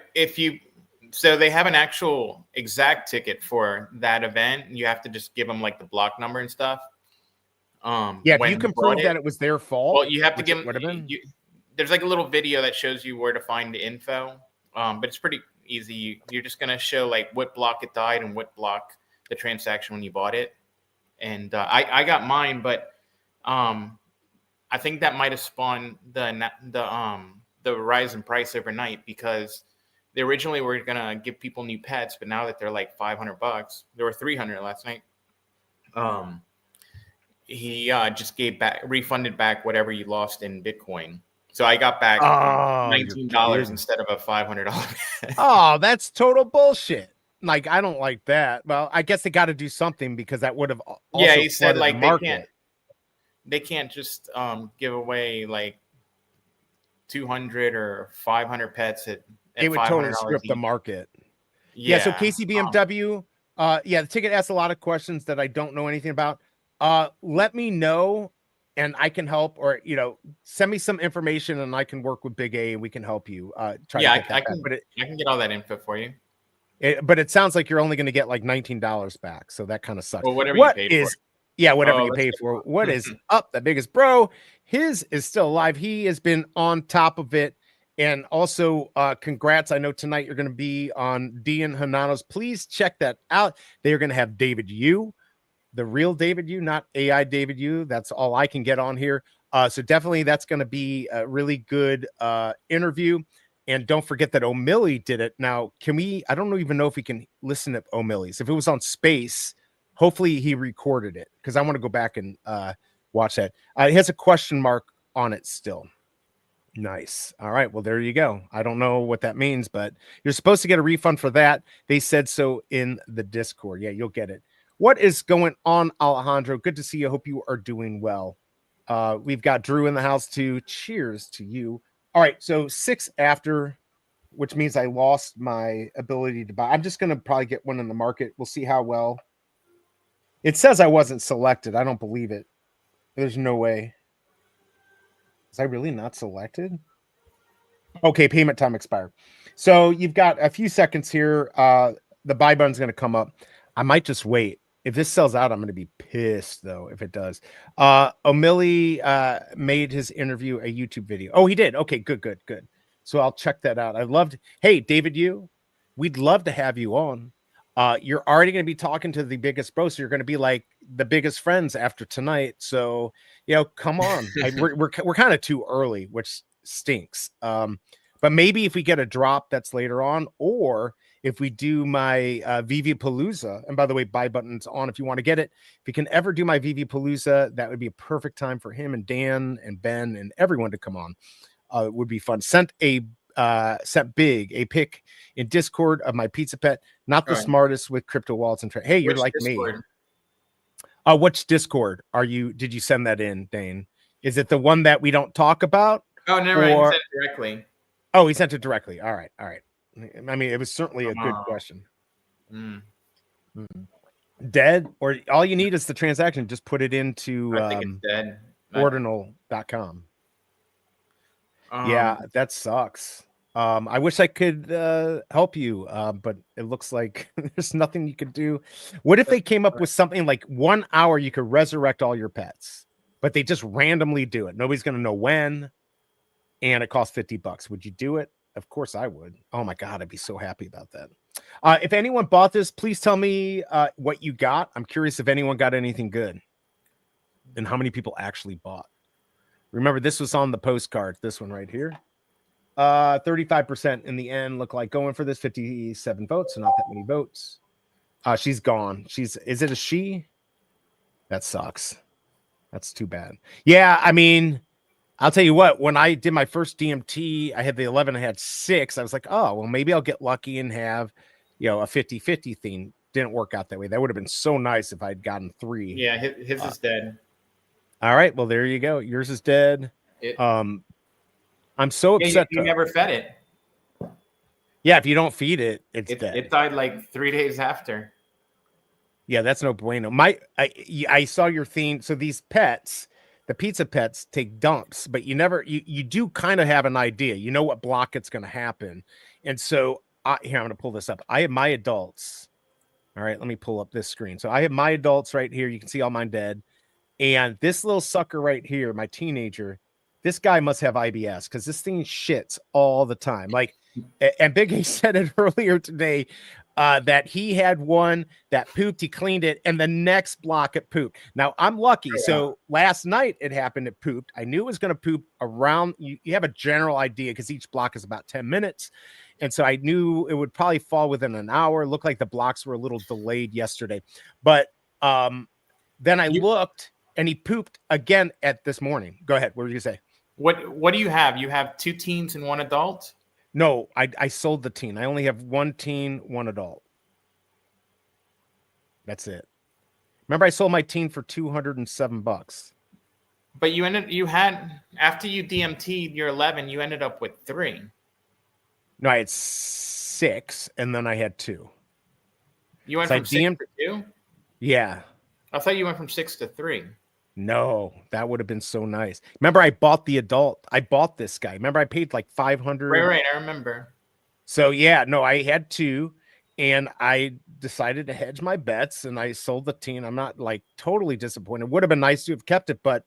so they have an actual exact ticket for that event. You have to just give them like the block number and stuff. If you can prove that it was their fault. Well, you have to give them, there's like a little video that shows you where to find the info. But it's pretty easy. You're just going to show like what block it died and what block the transaction when you bought it. And I got mine, but I think that might have spawned the rise in price overnight, because they originally were going to give people new pets, but now that they're like $500, there were 300 last night. He just refunded back whatever you lost in Bitcoin. So I got back Oh, you're $19 kidding. instead of a $500 bet. Oh, that's total bullshit. Like, I don't like that. Well, I guess they got to do something because that would have Yeah, also he said flooded the like market. they can't just give away like 200 or 500 pets at It would totally $500 strip the each. market. Yeah, so Yeah. KCBMW, yeah, the ticket asks a lot of questions that I don't know anything about. Let me know and I can help, or send me some information and I can work with BigA and we can help you try to get that I back. can I can get all that info for you. But it sounds like you're only going to get like $19 back, so that kind of sucks. Well, whatever you paid for. Yeah, whatever Oh, you let's pay get for. one. What is up? The biggest bro. His is still alive. He has been on top of it. And also, congrats. I know tonight you're going to be on D and Hanano's. Please check that out. They are going to have David Yu, the real David Yu, not AI David Yu. That's all I can get on here. So definitely that's going to be a really good interview. And don't forget that O'Malley did it. Now, I don't even know if we can listen to O'Malley's. If it was on Space, hopefully he recorded it because I want to go back and watch that. It has a question mark on it still. Nice. All right. Well, there you go. I don't know what that means, but you're supposed to get a refund for that. They said so in the Discord. Yeah, you'll get it. What is going on, Alejandro? Good to see you. Hope you are doing well. We've got Drew in the house too. Cheers to you. All right. So 6 after, which means I lost my ability to buy. I'm just going to probably get one in the market. We'll see how well. It says I wasn't selected. I don't believe it. There's no way. Was I really not selected? Okay, payment time expired. So you've got a few seconds here. The buy button's going to come up. I might just wait. If this sells out, I'm going to be pissed, though, if it does. O'Malley made his interview a YouTube video. Oh, he did? Okay, good. So I'll check that out. Hey, David Yu, we'd love to have you on. You're already going to be talking to the biggest bro, so you're going to be like the biggest friends after tonight. So, come on. We're kind of too early, which stinks. But maybe if we get a drop that's later on, or if we do my VV Palooza, and by the way, buy button's on if you want to get it. If you can ever do my VV Palooza, that would be a perfect time for him and Dan and Ben and everyone to come on. It would be fun. Sent Big a pic in Discord of my pizza pet. Not the smartest with crypto wallets and hey, you're like Discord? Me. Which Discord are you? Did you send that in, Dane? Is it the one that we don't talk about? Oh, never mind. He sent it directly. Oh, he sent it directly. All right. I mean, it was certainly a good question. Dead, or all you need is the transaction. Just put it into I think it's dead. Ordinal.com. Yeah, that sucks. I wish I could help you, but it looks like there's nothing you could do. What if they came up with something like 1 hour you could resurrect all your pets, but they just randomly do it? Nobody's going to know when, and it costs $50. Would you do it? Of course I would. Oh my God, I'd be so happy about that. If anyone bought this, please tell me what you got. I'm curious if anyone got anything good and how many people actually bought. Remember, this was on the postcard. This one right here. 35% in the end look like going for this. 57 votes, so not that many votes. She's gone. Is it a she? That sucks. That's too bad. Yeah, I mean, I'll tell you what, when I did my first DMT, I had the 11, I had 6. I was like, oh, well, maybe I'll get lucky and have, a 50-50 thing. Didn't work out that way. That would have been so nice if I'd gotten 3. Yeah, his is dead. All right, well, there you go. Yours is dead. I'm so upset. You never fed it. Yeah, if you don't feed it, it's dead. It died like 3 days after. Yeah, that's no bueno. I saw your theme. So these pets, the pizza pets, take dumps, but you do kind of have an idea. You know what block it's going to happen. And so here, I'm going to pull this up. I have my adults. All right, let me pull up this screen. So I have my adults right here. You can see all mine dead. And this little sucker right here, my teenager, this guy must have IBS because this thing shits all the time. Like, and BigA said it earlier today that he had one that pooped, he cleaned it, and the next block it pooped. Now, I'm lucky. So last night it happened, it pooped. I knew it was going to poop around, you have a general idea because each block is about 10 minutes. And so I knew it would probably fall within an hour. Looked like the blocks were a little delayed yesterday. But then I looked, and he pooped again at this morning. Go ahead. What were you going to say? What do you have? You have 2 teens and 1 adult? No, I sold the teen. I only have 1 teen, 1 adult. That's it. Remember, I sold my teen for $207. But you had after you DMT'd your 11, you ended up with 3. No, I had 6, and then I had 2. You went So from 6 to 2? Yeah. I thought you went from 6 to 3. No, that would have been so nice. Remember, I bought the adult. I bought this guy. Remember, I paid like $500. Right, I remember. So yeah, no, I had 2, and I decided to hedge my bets, and I sold the teen. I'm not like totally disappointed. Would have been nice to have kept it, but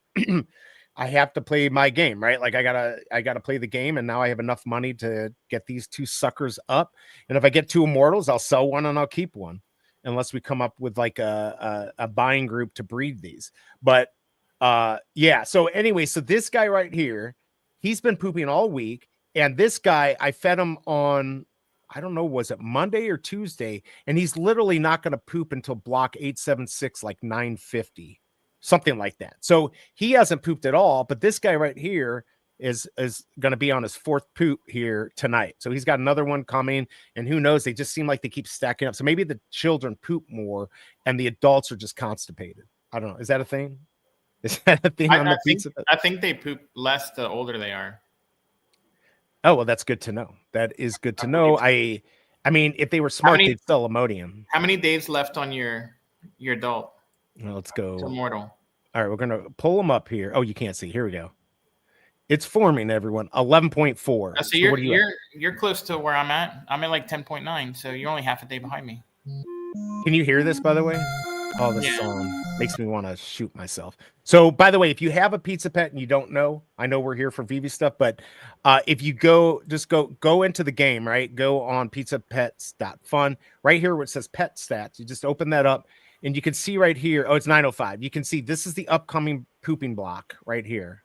I have to play my game, right? Like I gotta play the game, and now I have enough money to get these 2 suckers up. And if I get 2 immortals, I'll sell one and I'll keep one, unless we come up with like a buying group to breed these. But yeah. So anyway, so this guy right here, he's been pooping all week, and this guy, I fed him on, I don't know, was it Monday or Tuesday? And he's literally not going to poop until block 876, like 950, something like that. So he hasn't pooped at all. But this guy right here is going to be on his 4th poop here tonight. So he's got another one coming, and who knows? They just seem like they keep stacking up. So maybe the children poop more, and the adults are just constipated. I don't know. Is that a thing? Is that a thing on the pizza? I think they poop less the older they are. Oh, well, that's good to know. That is good to know. I mean, if they were smart, they'd sell Imodium. How many days left on your adult? Well, let's go. It's immortal. All right, we're gonna pull them up here. Oh, you can't see. Here we go. It's forming, everyone. 11.4. So you're close to where I'm at. I'm at like 10.9, so you're only half a day behind me. Can you hear this, by the way? Oh, this song makes me want to shoot myself. So, by the way, if you have a pizza pet and you don't know, I know we're here for VV stuff, but if you go into the game, right? Go on pizzapets.fun. Right here where it says pet stats, you just open that up, and you can see right here. Oh, it's 9:05. You can see this is the upcoming pooping block right here.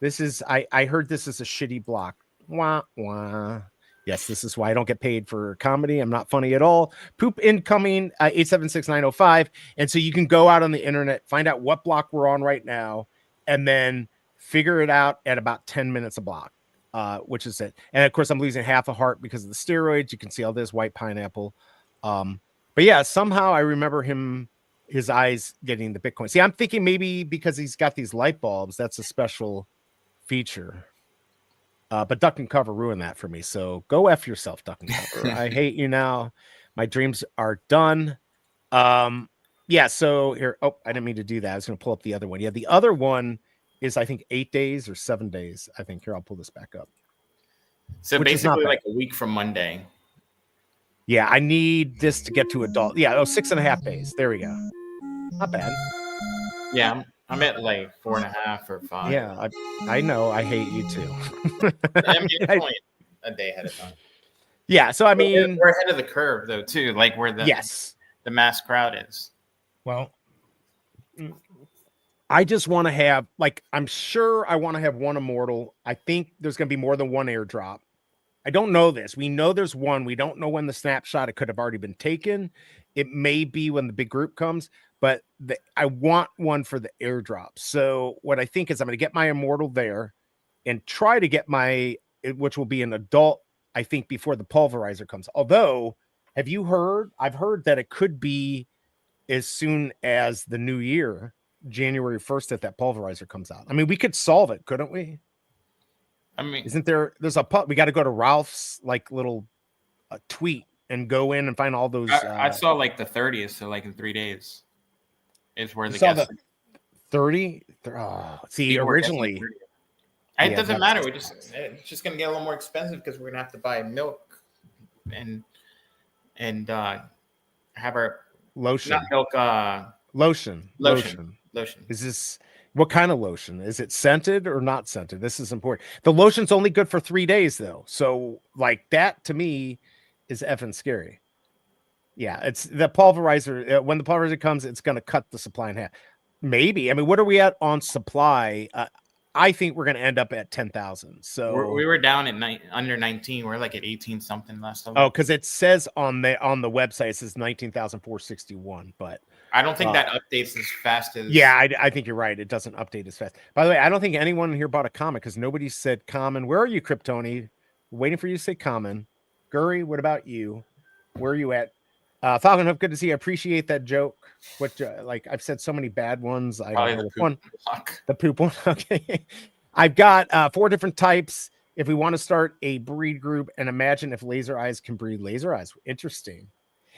This is, I heard this is a shitty block. Wah, wah. Yes, this is why I don't get paid for comedy. I'm not funny at all. Poop incoming 876-905. And so you can go out on the internet, find out what block we're on right now, and then figure it out at about 10 minutes a block, which is it. And of course, I'm losing half a heart because of the steroids. You can see all this white pineapple. But yeah, somehow I remember his eyes getting the Bitcoin. See, I'm thinking maybe because he's got these light bulbs, that's a special feature. But Duck and Cover ruined that for me. So go F yourself, Duck and Cover. I hate you now. My dreams are done. Yeah, so here. Oh, I didn't mean to do that. I was going to pull up the other one. Yeah, the other one is, I think, 8 days or 7 days. I think. Here, I'll pull this back up. So basically like a week from Monday. Yeah, I need this to get to adult. Yeah, 6.5 days. There we go. Not bad. Yeah, I'm at like 4.5 or 5. Yeah, I know. I hate you too. I mean, it's only a day ahead of time. Yeah, so I mean, we're ahead of the curve though too, like where the mass crowd is. Well, I just want to have, like, I'm sure I want to have 1 immortal. I think there's going to be more than 1 airdrop. I don't know this. We know there's 1. We don't know when the snapshot, it could have already been taken. It may be when the big group comes, but I want 1 for the airdrop. So what I think is I'm going to get my immortal there and try to get which will be an adult, I think, before the pulverizer comes. Although, have you heard? I've heard that it could be as soon as the new year, January 1st, that pulverizer comes out. I mean, we could solve it, couldn't we? I mean, isn't there's we got to go to Ralph's like little tweet and go in and find all those. I saw like the 30th, so like in 3 days is where the guest 30. See, originally it doesn't matter. It's just gonna get a little more expensive because we're gonna have to buy milk and have our lotion. Not milk. Lotion. Is this? What kind of lotion? Is it scented or not scented? This is important. The lotion's only good for 3 days, though. So, like, that to me is effing scary. Yeah, it's the pulverizer. When the pulverizer comes, it's going to cut the supply in half. Maybe. I mean, what are we at on supply? I think we're going to end up at 10,000. So we were down at under 19. We're like at 18 something last time. Oh, because it says on the website, it says 19,461. But I don't think that updates as fast as. Yeah, I think you're right. It doesn't update as fast. By the way, I don't think anyone here bought a common because nobody said common. Where are you, Kryptoni? Waiting for you to say common. Guri, what about you? Where are you at? Falcon Hope, good to see you. I appreciate that joke. What like I've said so many bad ones. I Probably don't know the which one. block. The poop one. Okay. I've got 4 different types. If we want to start a breed group and imagine if laser eyes can breed laser eyes. Interesting.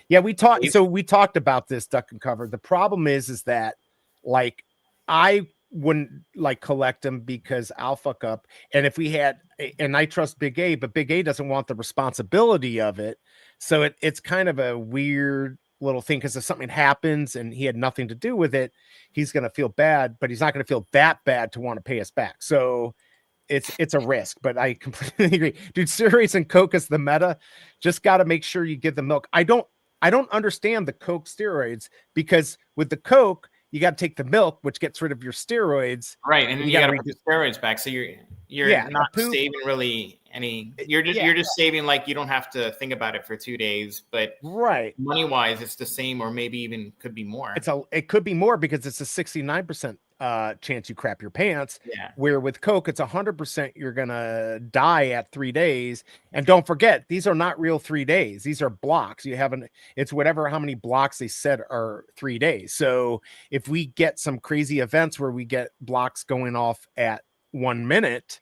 Yeah, we talked about this, Duck and Cover. The problem is that like I wouldn't like collect them because I'll fuck up. And if we had, and I trust Big A, but Big A doesn't want the responsibility of it. So it's kind of a weird little thing because if something happens and he had nothing to do with it, he's going to feel bad, but he's not going to feel that bad to want to pay us back. So it's a risk, but I completely agree. Dude, steroids and Coke is the meta. Just got to make sure you give the milk. I don't understand the Coke steroids because with the Coke, you got to take the milk, which gets rid of your steroids. Right, and then you got to put the steroids back. So you're not saving really any. You're just saving, like, you don't have to think about it for 2 days, but right, money wise, it's the same, or maybe even could be more. It could be more because it's a 69% chance you crap your pants. Yeah. Where with Coke, it's 100% you're gonna die at 3 days. And don't forget, these are not real 3 days. These are blocks. It's whatever how many blocks they said are 3 days. So if we get some crazy events where we get blocks going off at 1 minute,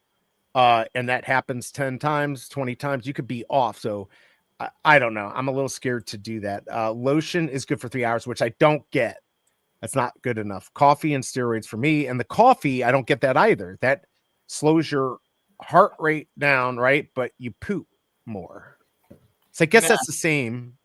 and that happens 10 times, 20 times, you could be off. So I don't know. I'm a little scared to do that. Lotion is good for 3 hours, which I don't get. That's not good enough. Coffee and steroids for me. And the coffee, I don't get that either. That slows your heart rate down, right? But you poop more. So I guess that's the same.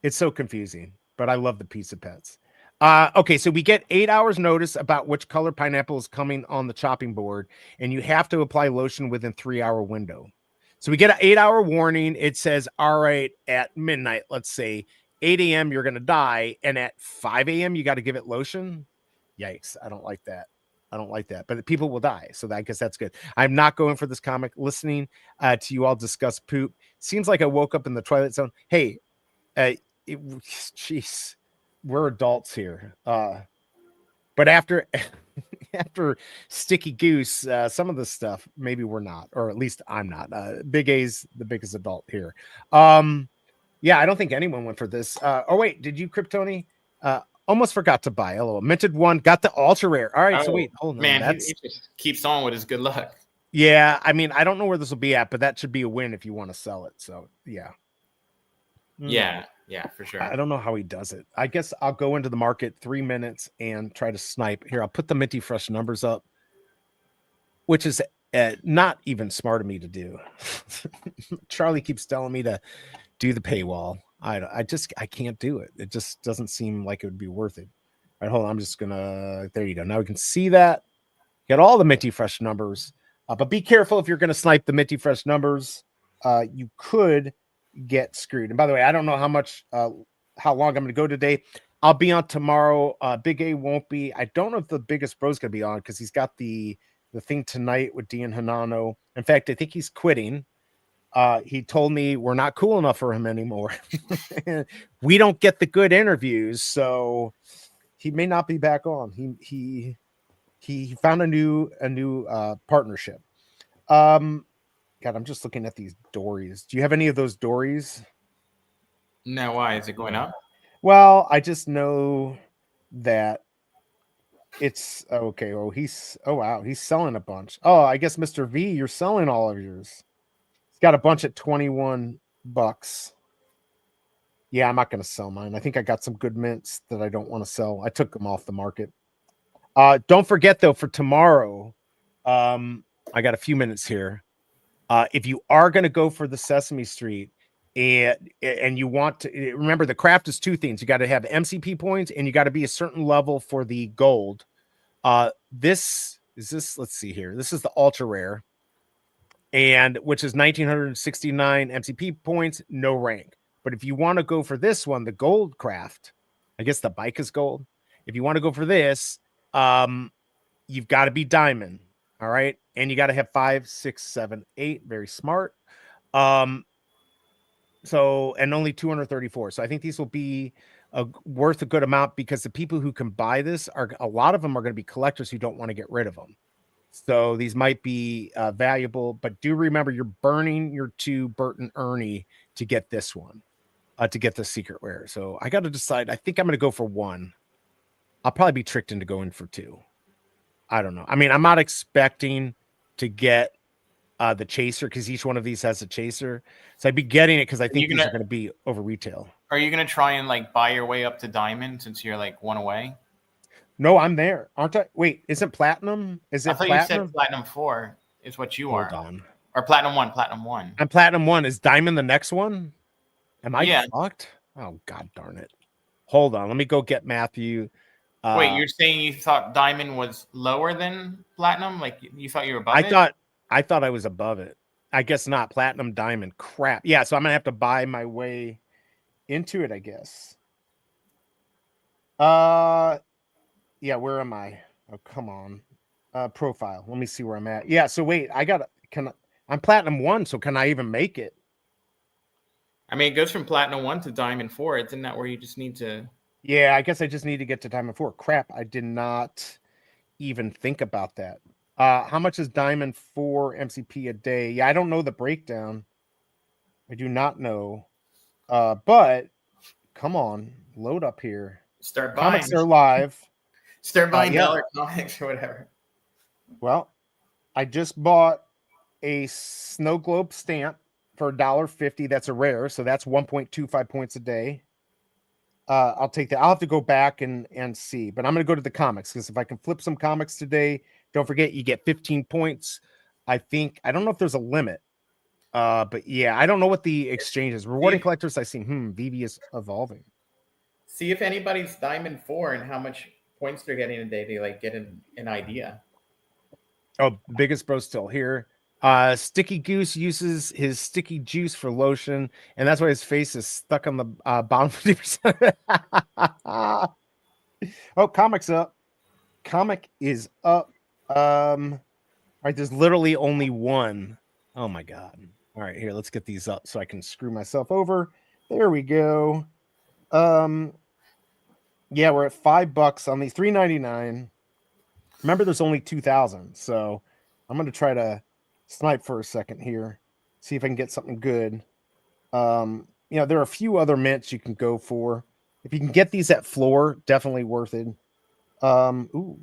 It's so confusing, but I love the Pizza Pets. Okay, so we get 8 hours notice about which color pineapple is coming on the chopping board, and you have to apply lotion within 3 hour window. So we get an 8 hour warning. It says, all right, at midnight, let's say 8 a.m., you're going to die. And at 5 a.m., you got to give it lotion. Yikes. I don't like that. But people will die. So I guess that's good. I'm not going for this comic. Listening to you all discuss poop. Seems like I woke up in the Twilight Zone. Hey, jeez, we're adults here. But after Sticky Goose, some of the stuff, maybe we're not, or at least I'm not. Big A's the biggest adult here. Yeah, I don't think anyone went for this. Oh, wait, did you, Kryptoni? Almost forgot to buy. Hello, minted one, got the ultra rare. All right, so wait, hold on. Man, he just keeps on with his good luck. Yeah, I mean, I don't know where this will be at, but that should be a win if you want to sell it. So, yeah. Yeah, for sure. I don't know how he does it. I guess I'll go into the market 3 minutes and try to snipe. Here, I'll put the Minty Fresh numbers up, which is not even smart of me to do. Charlie keeps telling me to do the paywall. I can't do it. It just doesn't seem like it would be worth it. All right, hold on. I'm just gonna. There you go. Now we can see that. Get all the Minty Fresh numbers, but be careful if you're gonna snipe the Minty Fresh numbers. You could get screwed. And by the way, I don't know how long I'm going to go today. I'll be on tomorrow. Big A won't be. I don't know if the biggest bro's going to be on because he's got the thing tonight with Dean Hanano. In fact, I think he's quitting. He told me we're not cool enough for him anymore. We don't get the good interviews, so he may not be back on. He found a new partnership. God, I'm just looking at these dories. Do you have any of those dories? No, why? Is it going up? Well, I just know that it's okay. Oh, wow, he's selling a bunch. Oh, I guess Mr. V, you're selling all of yours. He's got a bunch at $21. Yeah, I'm not going to sell mine. I think I got some good mints that I don't want to sell. I took them off the market. Don't forget though, for tomorrow, I got a few minutes here. If you are going to go for the Sesame Street and you want to remember, the craft is 2 things. You got to have MCP points and you got to be a certain level for the gold. Let's see here. This is the ultra rare, and which is 1969 MCP points, no rank. But if you want to go for this one, the gold craft, I guess the bike is gold. If you want to go for this, you've got to be diamond. All right. And you got to have 5, 6, 7, 8. Very smart. So, and only 234. So I think these will be worth a good amount, because the people who can buy this are, a lot of them are going to be collectors who don't want to get rid of them. So these might be valuable, but do remember you're burning your 2 Bert and Ernie to get this one, to get the secret rare. So I got to decide. I think I'm going to go for 1. I'll probably be tricked into going for 2. I don't know. I mean, I'm not expecting to get the chaser, because each one of these has a chaser. So I'd be getting it because I think these are going to be over retail. Are you going to try and like buy your way up to diamond since you're like 1 away? No, I'm there, aren't I? Wait, isn't platinum? Is it I thought platinum? you said platinum 4 is what you are. Hold on. Or platinum 1, platinum 1. I'm platinum 1. Is diamond the next one? Am I Yeah. fucked? Oh, God darn it. Hold on. Let me go get Matthew. Wait, you're saying you thought diamond was lower than platinum? Like you thought you were above it? I thought I was above it. I guess not. Platinum, diamond. Crap. Yeah, so I'm going to have to buy my way into it, I guess. Yeah, where am I? Oh, come on. Profile. Let me see where I'm at. Yeah, so wait, I'm platinum 1, so can I even make it? I mean, it goes from platinum 1 to diamond 4. Isn't that where you just need to? Yeah, I guess I just need to get to diamond 4. Crap, I did not even think about that. How much is diamond 4 MCP a day? Yeah, I don't know the breakdown. I do not know. But come on, load up here. Start buying. Comics are live. Start buying dollar comics or whatever. Well, I just bought a snow globe stamp for $1.50. That's a rare, so that's 1.25 points a day. I'll take that. I'll have to go back and see, but I'm going to go to the comics, because if I can flip some comics today, don't forget you get 15 points. I don't know if there's a limit, but yeah, I don't know what the exchange is. Rewarding collectors, I see. VV is evolving. See if anybody's diamond 4 and how much points they're getting a day to like get an idea. Oh, biggest bro still here. Sticky Goose uses his sticky juice for lotion, and that's why his face is stuck on the bottom 50%. Oh, comic's up. Comic is up. All right, there's literally only 1. Oh my God. All right, here, let's get these up so I can screw myself over. There we go. Yeah, we're at $5 on these, $3.99. Remember, there's only 2,000, so I'm going to try to snipe for a second here, see if I can get something good. There are a few other mints you can go for. If you can get these at floor, definitely worth it. Ooh.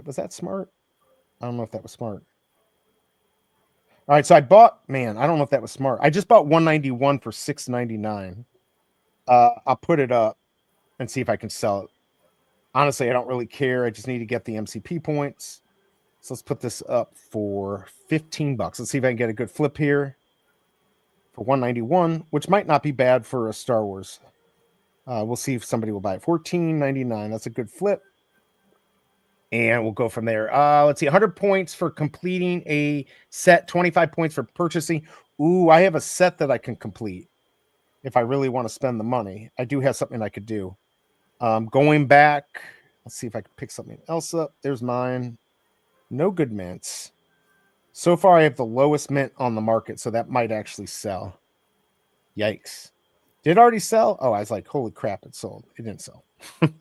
Was that smart? I don't know if that was smart. All right, so I bought, man, I don't know if that was smart. I just bought 191 for $6.99. I'll put it up and see if I can sell it. Honestly, I don't really care. I just need to get the MCP points. So let's put this up for $15. Let's see if I can get a good flip here for 191, which might not be bad for a Star Wars. We'll see if somebody will buy it. $14.99. That's a good flip. And we'll go from there. Let's see, 100 points for completing a set, 25 points for purchasing. Ooh, I have a set that I can complete if I really want to spend the money. I do have something I could do. Going back, let's see if I can pick something else up. There's mine. No good mints. So far, I have the lowest mint on the market, so that might actually sell. Yikes. Did it already sell? Oh, I was like, holy crap, it sold. It didn't sell. Of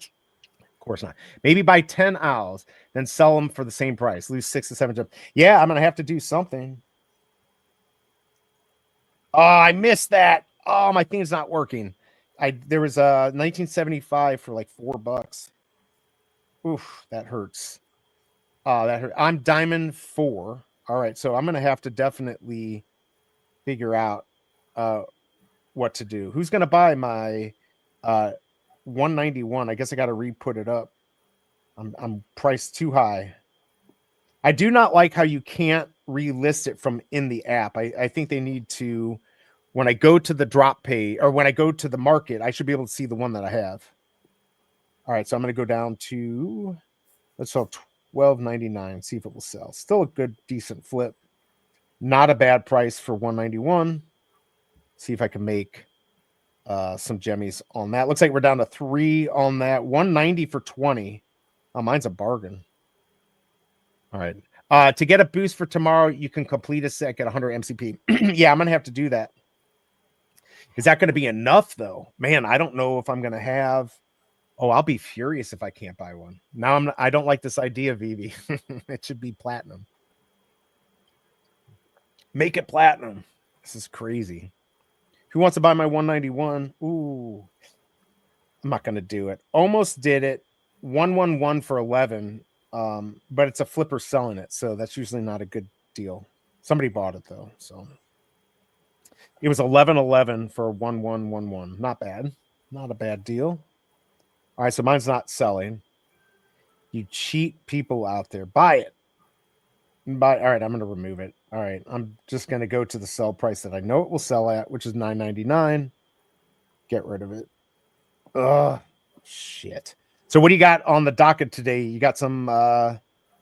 course not. Maybe buy 10 owls, then sell them for the same price. Lose 6 to 7 jumps. Yeah, I'm going to have to do something. Oh, I missed that. Oh, my thing's not working. There was a 1975 for like $4. Oof, that hurts. That hurt. I'm diamond 4. All right, so I'm gonna have to definitely figure out what to do. Who's gonna buy my 191? I guess I got to re-put it up. I'm priced too high. I do not like how you can't relist it from in the app. I think they need to. When I go to the drop page, or when I go to the market, I should be able to see the one that I have. All right, so I'm going to go down to, let's sell $12.99, see if it will sell. Still a good, decent flip. Not a bad price for 191. See if I can make some jemmies on that. Looks like we're down to 3 on that. 190 for 20. Oh, mine's a bargain. All right. To get a boost for tomorrow, you can complete a set, get 100 MCP. Yeah, I'm going to have to do that. Is that going to be enough though? Man, I don't know if I'm going to have. Oh, I'll be furious if I can't buy one. Now I don't like this idea, Vivi. It should be platinum. Make it platinum. This is crazy. Who wants to buy my 191? Ooh. I'm not going to do it. Almost did it. 111 for 11. But it's a flipper selling it, so that's usually not a good deal. Somebody bought it though, so it was 1111 for 1111. Not bad. Not a bad deal. All right, so mine's not selling. You cheat people out there. Buy it. All right, I'm going to remove it. All right, I'm just going to go to the sell price that I know it will sell at, which is $9.99. Get rid of it. Ugh, shit. So what do you got on the docket today? You got some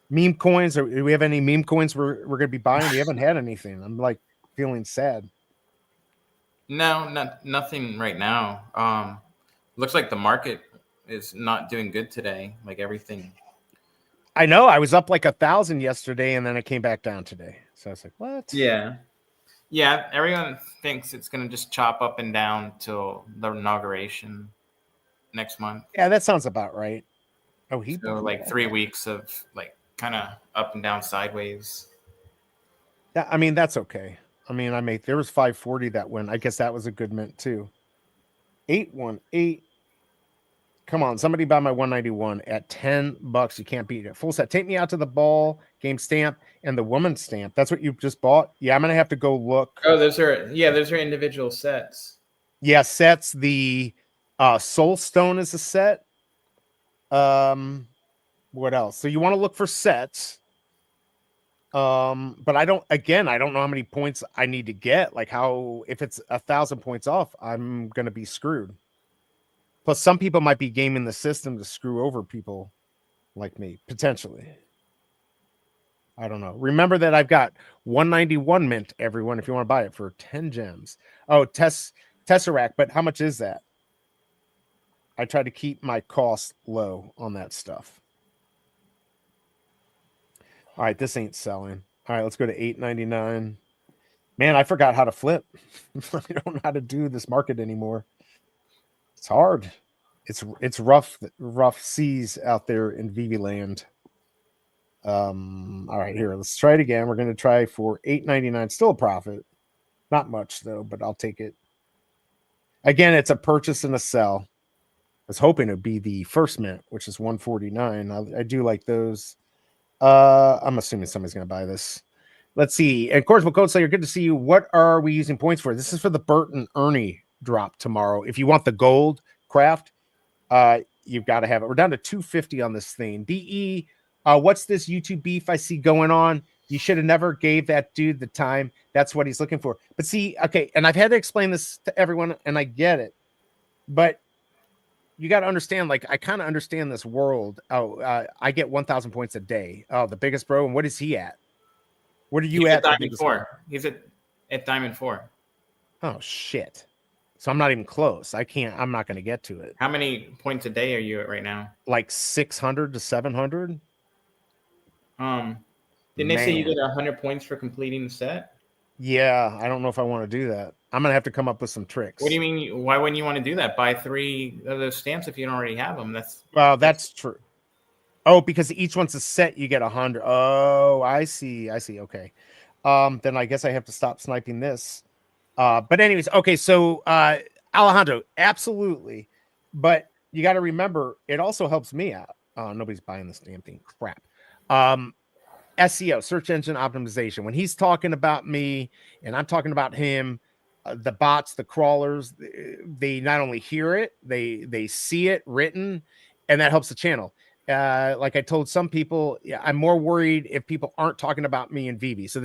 meme coins? Or do we have any meme coins we're going to be buying? We haven't had anything. I'm like feeling sad. No, nothing right now. Looks like the market is not doing good today. Like everything. I know. I was up like 1,000 yesterday, and then it came back down today. So I was like, what? Yeah. Everyone thinks it's going to just chop up and down till the inauguration next month. Yeah, that sounds about right. Oh, so like 3 weeks of like kind of up and down sideways. Yeah, I mean that's okay. I mean, there was 540 that went. I guess that was a good mint too. 818. Come on, somebody buy my 191 at $10. You can't beat it. Full set. Take me out to the ball game stamp and the woman stamp. That's what you just bought. Yeah, I'm gonna have to go look. Oh, those are individual sets. Yeah, sets. The Soul Stone is a set. What else? So you want to look for sets. But I don't know how many points I need to get. Like if it's 1,000 points off, I'm gonna be screwed. Plus, some people might be gaming the system to screw over people like me, potentially. I don't know. Remember that I've got 191 mint, everyone, if you want to buy it for 10 gems. Oh, Tesseract, but how much is that? I try to keep my costs low on that stuff. All right, this ain't selling. All right, let's go to $8.99. Man, I forgot how to flip. I don't know how to do this market anymore. It's hard. It's rough seas out there in VV land. All right, here, let's try it again. We're going to try for $8.99. Still a profit. Not much though, but I'll take it. Again, it's a purchase and a sell. I was hoping it would be the first mint, which is 149. I do like those. I'm assuming somebody's going to buy this. Let's see. And of course, Code Slayer, good to see you. What are we using points for? This is for the Bert and Ernie drop tomorrow. If you want the gold craft, you've got to have it. We're down to 250 on this thing. DE, what's this YouTube beef I see going on? You should have never gave that dude the time. That's what he's looking for. But see, okay, and I've had to explain this to everyone, and I get it. But you got to understand, like, I kind of understand this world. I get 1,000 points a day. Oh, the biggest bro. And what is he at? What are you at? Diamond 4. He's at Diamond 4. Oh, shit. So I'm not even close. I'm not going to get to it. How many points a day are you at right now? Like 600 to 700. Didn't they say you get 100 points for completing the set? Yeah, I don't know if I want to do that. I'm going to have to come up with some tricks. What do you mean? Why wouldn't you want to do that? Buy 3 of those stamps if you don't already have them. That's true. Oh, because each one's a set, you get 100. Oh, I see. Okay. Then I guess I have to stop sniping this. But anyways, okay. So Alejandro, absolutely. But you got to remember, it also helps me out. Nobody's buying this damn thing. Crap. SEO, search engine optimization. When he's talking about me and I'm talking about him, the bots, the crawlers, they not only hear it, they see it written, and that helps the channel. Like I told some people, I'm more worried if people aren't talking about me in VB. So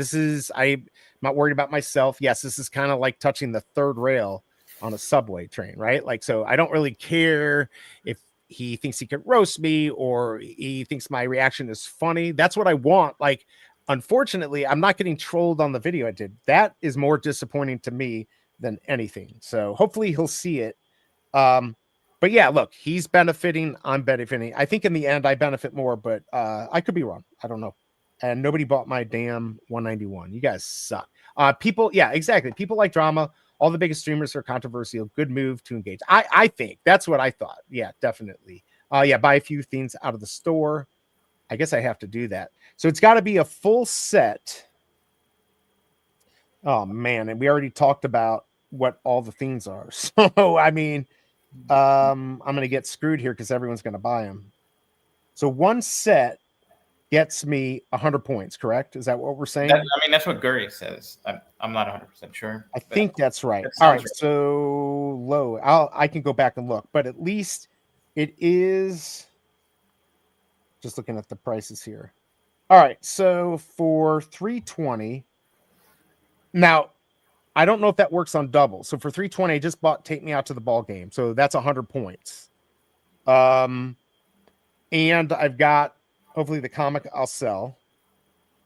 I'm not worried about myself. Yes, this is kind of like touching the third rail on a subway train, right? Like, so I don't really care if he thinks he could roast me or he thinks my reaction is funny. That's what I want. Like, unfortunately, I'm not getting trolled on the video I did. That is more disappointing to me than anything. So hopefully he'll see it. But yeah, look, he's benefiting. I'm benefiting. I think in the end I benefit more, but I could be wrong. I don't know. And nobody bought my damn 191. You guys suck. People, yeah, exactly. People like drama. All the biggest streamers are controversial. Good move to engage. I think that's what I thought. Yeah, definitely. Yeah, buy a few things out of the store. I guess I have to do that. So it's got to be a full set. Oh man, and we already talked about what all the things are. So I mean, I'm gonna get screwed here because everyone's gonna buy them. So one set gets me 100 points, correct? Is that what we're saying? I mean, that's what Guri says. I'm not 100% sure. I think that's right. That All right, sounds right. so low. I can go back and look, but at least it is. Just looking at the prices here. All right, so for 320. Now, I don't know if that works on double. So for 320, I just bought Take Me Out to the Ball Game. So that's 100 points. And I've got hopefully the comic I'll sell.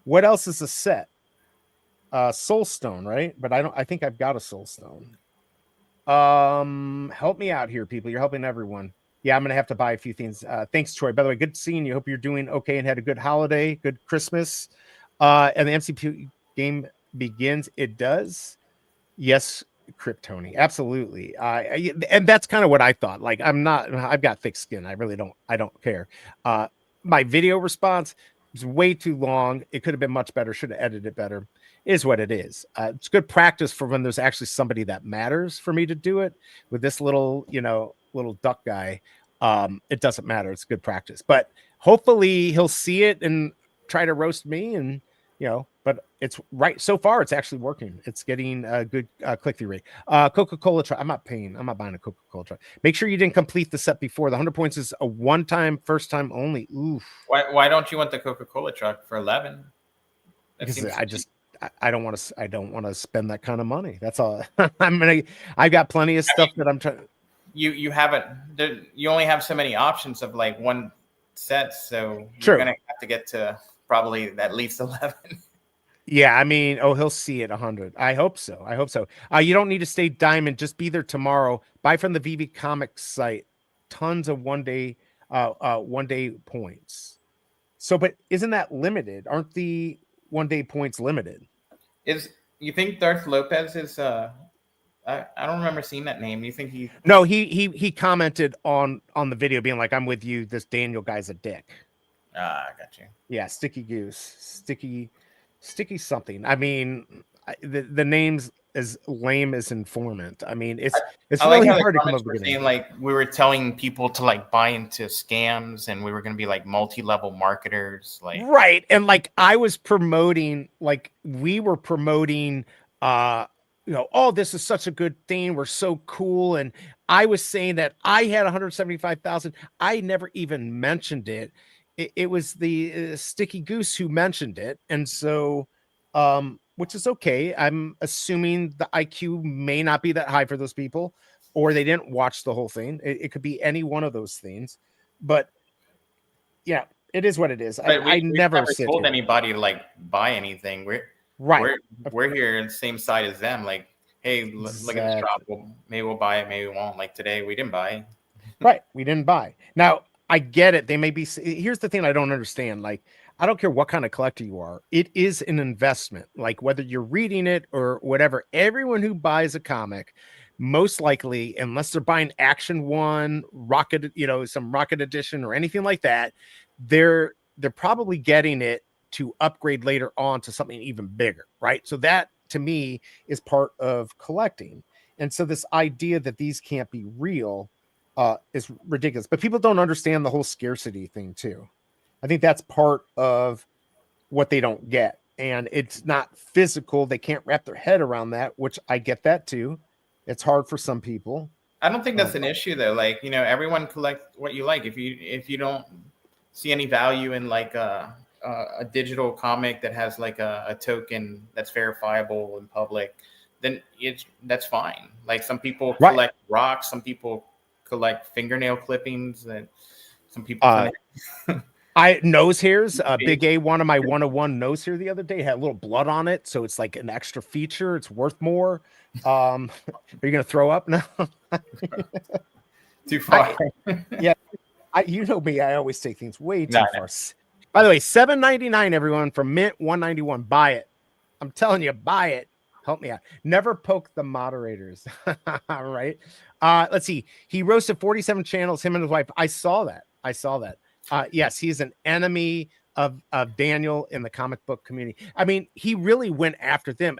What else is a set? Soul Stone, right? But I think I've got a Soul Stone. Help me out here, people. You're helping everyone. Yeah, I'm gonna have to buy a few things. Thanks, Troy. By the way, good seeing you. Hope you're doing okay and had a good holiday, good Christmas. And the MCP game begins. It does. Yes, Kryptoni. Absolutely. And that's kind of what I thought. Like, I've got thick skin. I really don't care. My video response is way too long. It could have been much better. Should have edited it better. Is what it is. It's good practice for when there's actually somebody that matters for me to do it. With this little duck guy, it doesn't matter. It's good practice. But hopefully he'll see it and try to roast me, and but it's right so far. It's actually working. It's getting a good click-through rate. Coca-Cola try. I'm not buying a Coca-Cola try. Make sure you didn't complete the set before. The 100 points is a one-time, first time only. Oof. Why don't you want the Coca-Cola truck for 11? Because I don't want to spend that kind of money. That's all. I've got plenty of stuff that I'm trying. You haven't. You only have so many options of like one set, so True. You're gonna have to get to probably at least 11. Yeah, I mean, he'll see it 100. I hope so. You don't need to stay diamond. Just be there tomorrow. Buy from the VV Comics site. Tons of one day points. So, but isn't that limited? Aren't the 1 day points limited? You think Darth Lopez is? I don't remember seeing that name. You think he? No, he commented on the video being like, "I'm with you. This Daniel guy's a dick." I got you. Yeah, Sticky Goose, sticky something. I mean, the name's as lame as Informant. I mean, it's really hard to come up with a name. Like, we were telling people to like buy into scams, and we were going to be like multi-level marketers, like right. And like I was promoting, like we were promoting, oh, this is such a good thing. We're so cool. And I was saying that I had 175,000. I never even mentioned it. It was the Sticky Goose who mentioned it. And so, which is okay. I'm assuming the IQ may not be that high for those people, or they didn't watch the whole thing. It could be any one of those things, but yeah, it is what it is. I never told anybody to like buy anything. We're here in the same side as them. Like, hey, look at this drop. Maybe we'll buy it. Maybe we won't. Like today, we didn't buy. Right. We didn't buy. Now, I get it. They may be. Here's the thing I don't understand. Like, I don't care what kind of collector you are. It is an investment. Like, whether you're reading it or whatever, everyone who buys a comic, most likely, unless they're buying Action One, Rocket, some Rocket Edition or anything like that, they're probably getting it to upgrade later on to something even bigger, right? So that, to me, is part of collecting. And so this idea that these can't be real is ridiculous. But people don't understand the whole scarcity thing too. I think that's part of what they don't get. And it's not physical. They can't wrap their head around that, which I get that too. It's hard for some people. I don't think that's an issue though. Like, everyone collect what you like. If you don't see any value in like a digital comic that has like a token that's verifiable in public, then that's fine. Like, some people collect rocks, some people collect fingernail clippings, and some people nose hairs. BigA, one of my 101 nose hair the other day had a little blood on it, so it's like an extra feature. It's worth more. Are you gonna throw up now? Too far. Yeah, you know me. I always take things way too far. By the way, $7.99, everyone, from Mint 191. Buy it. I'm telling you, buy it. Help me out. Never poke the moderators. All right. Let's see. He roasted 47 channels, him and his wife. I saw that. Yes, he's an enemy of Daniel in the comic book community. I mean, he really went after them.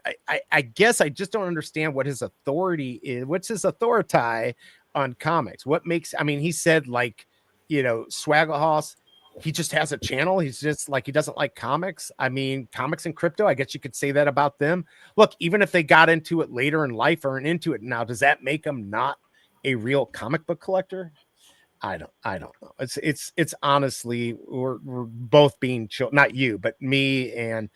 I guess I just don't understand what his authority is. What's his authority on comics? What makes, I mean, he said like, Swaggle he just has a channel. He's just like, he doesn't like comics. I mean, comics and crypto, I guess you could say that about them. Look, even if they got into it later in life or into it now, does that make them not a real comic book collector? I don't know. It's honestly, we're both being not you, but me and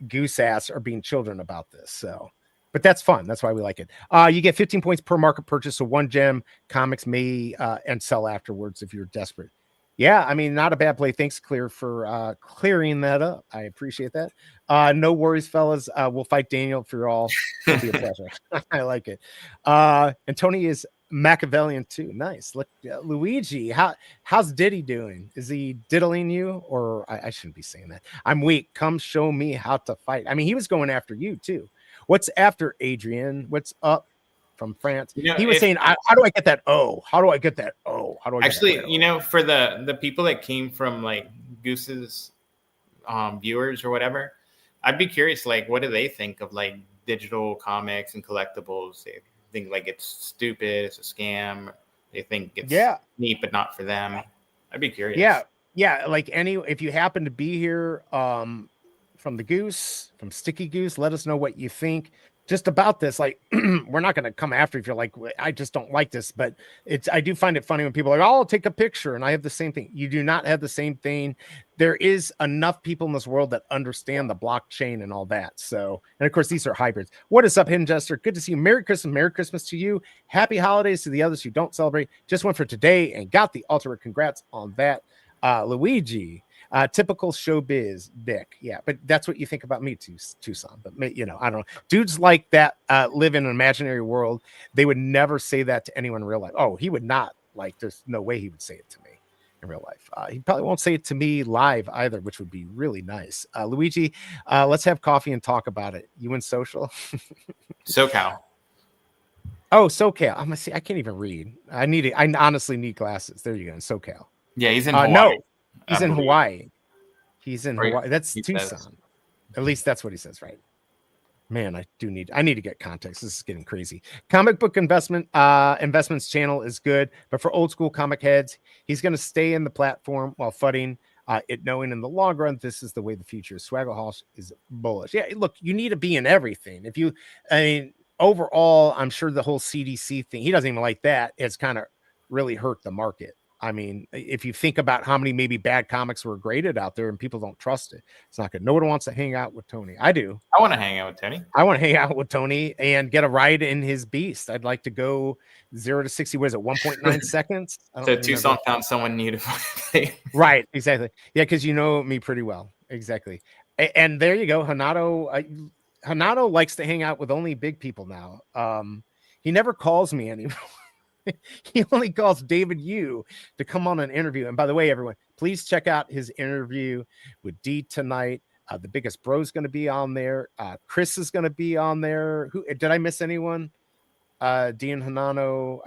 Goose Ass are being children about this. So, but that's fun. That's why we like it. You get 15 points per market purchase. So one gem comics may and sell afterwards if you're desperate. Yeah, I mean, not a bad play. Thanks, Clear, for clearing that up. I appreciate that. No worries, fellas. We'll fight Daniel for all. It'll be a pleasure. I like it. And Tony is Machiavellian too. Nice. Look, Luigi, how's Diddy doing? Is he diddling you? Or I shouldn't be saying that. I'm weak. Come show me how to fight. I mean, he was going after you too. What's after Adrian? What's up? From France, he was saying, "How do I get that O? How do I get that O? How do I actually?" For the people that came from like Goose's viewers or whatever, I'd be curious. Like, what do they think of like digital comics and collectibles? They think like it's stupid, it's a scam. They think it's neat, but not for them. I'd be curious. Yeah. Like if you happen to be here, from the Goose, from Sticky Goose, let us know what you think. Just about this, like, we're not going to come after if you're like, I just don't like this, but I do find it funny when people are like, oh, I'll take a picture. And I have the same thing. You do not have the same thing. There is enough people in this world that understand the blockchain and all that. So, and of course, these are hybrids. What is up, Hidden Jester? Good to see you. Merry Christmas. Merry Christmas to you. Happy holidays to the others who don't celebrate. Just went for today and got the ultimate congrats on that. Luigi. Typical showbiz dick. Yeah, but that's what you think about me too, Tucson. But I don't know. Dudes like that live in an imaginary world. They would never say that to anyone in real life. Oh, he would not. Like, there's no way he would say it to me in real life. He probably won't say it to me live either, which would be really nice. Luigi, let's have coffee and talk about it. You in social? SoCal. Oh, SoCal. I'm gonna see. I can't even read. I honestly need glasses. There you go. SoCal. Yeah, he's in Hawaii. No. He's in Hawaii. He's in Hawaii. That's Tucson. Says. At least that's what he says, right? Man, I need to get context. This is getting crazy. Comic book investments channel is good, but for old school comic heads, he's going to stay in the platform while fudding it, knowing in the long run this is the way the future is. Swaggle is bullish. Yeah, look, you need to be in everything. Overall, I'm sure the whole CDC thing, he doesn't even like that. It's kind of really hurt the market. I mean, if you think about how many maybe bad comics were graded out there and people don't trust it, it's not good. No one wants to hang out with Tony. I do. I want to hang out with Tony. I want to hang out with Tony and get a ride in his beast. I'd like to go 0 to 60. What is it? 1.9 seconds. So Tucson found someone new to play. Right. Exactly. Yeah. Because you know me pretty well. Exactly. And there you go. Hanato likes to hang out with only big people now. He never calls me anymore. He only calls David Yu to come on an interview. And by the way, everyone, please check out his interview with D tonight. The biggest bro is going to be on there. Chris is going to be on there. Who did I miss? Anyone? D and Hanano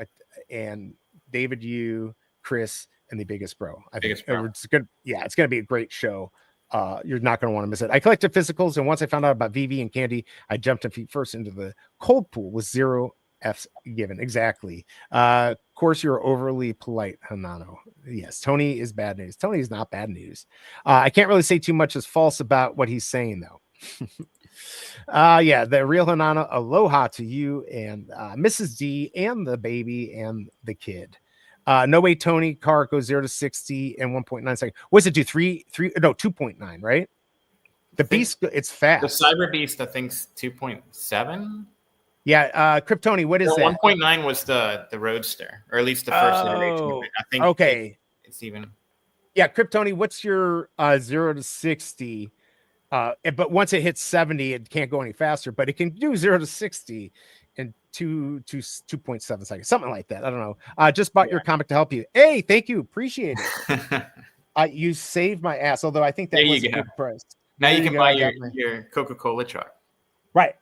and David Yu, Chris, and the biggest bro. I think it's good. Yeah, it's going to be a great show. You're not going to want to miss it. I collected physicals, and once I found out about VV and Candy, I jumped in feet first into the cold pool with 0 F's given. Exactly. Of course, you're overly polite, Hanano. Yes, Tony is bad news. Tony is not bad news. I can't really say too much is false about what he's saying, though. Yeah, the real Hanano. Aloha to you and Mrs. D and the baby and the kid. No way, Tony. Car goes 0 to 60 in 1.9 seconds. What's it do? 2.9, right? The beast, it's fast. The Cyber Beast, I think, 2.7. Yeah, Kryptoni, what is that? 1.9 was the Roadster, or at least the first iteration of it. I think okay. It's even. Yeah, Kryptoni, what's your 0 to 60? But once it hits 70, it can't go any faster, but it can do 0 to 60 in 2.7 seconds, something like that. I don't know. Just bought your comic to help you. Hey, thank you. Appreciate it. You saved my ass, although I think that was a good price. Now you can buy your Coca-Cola truck. Right.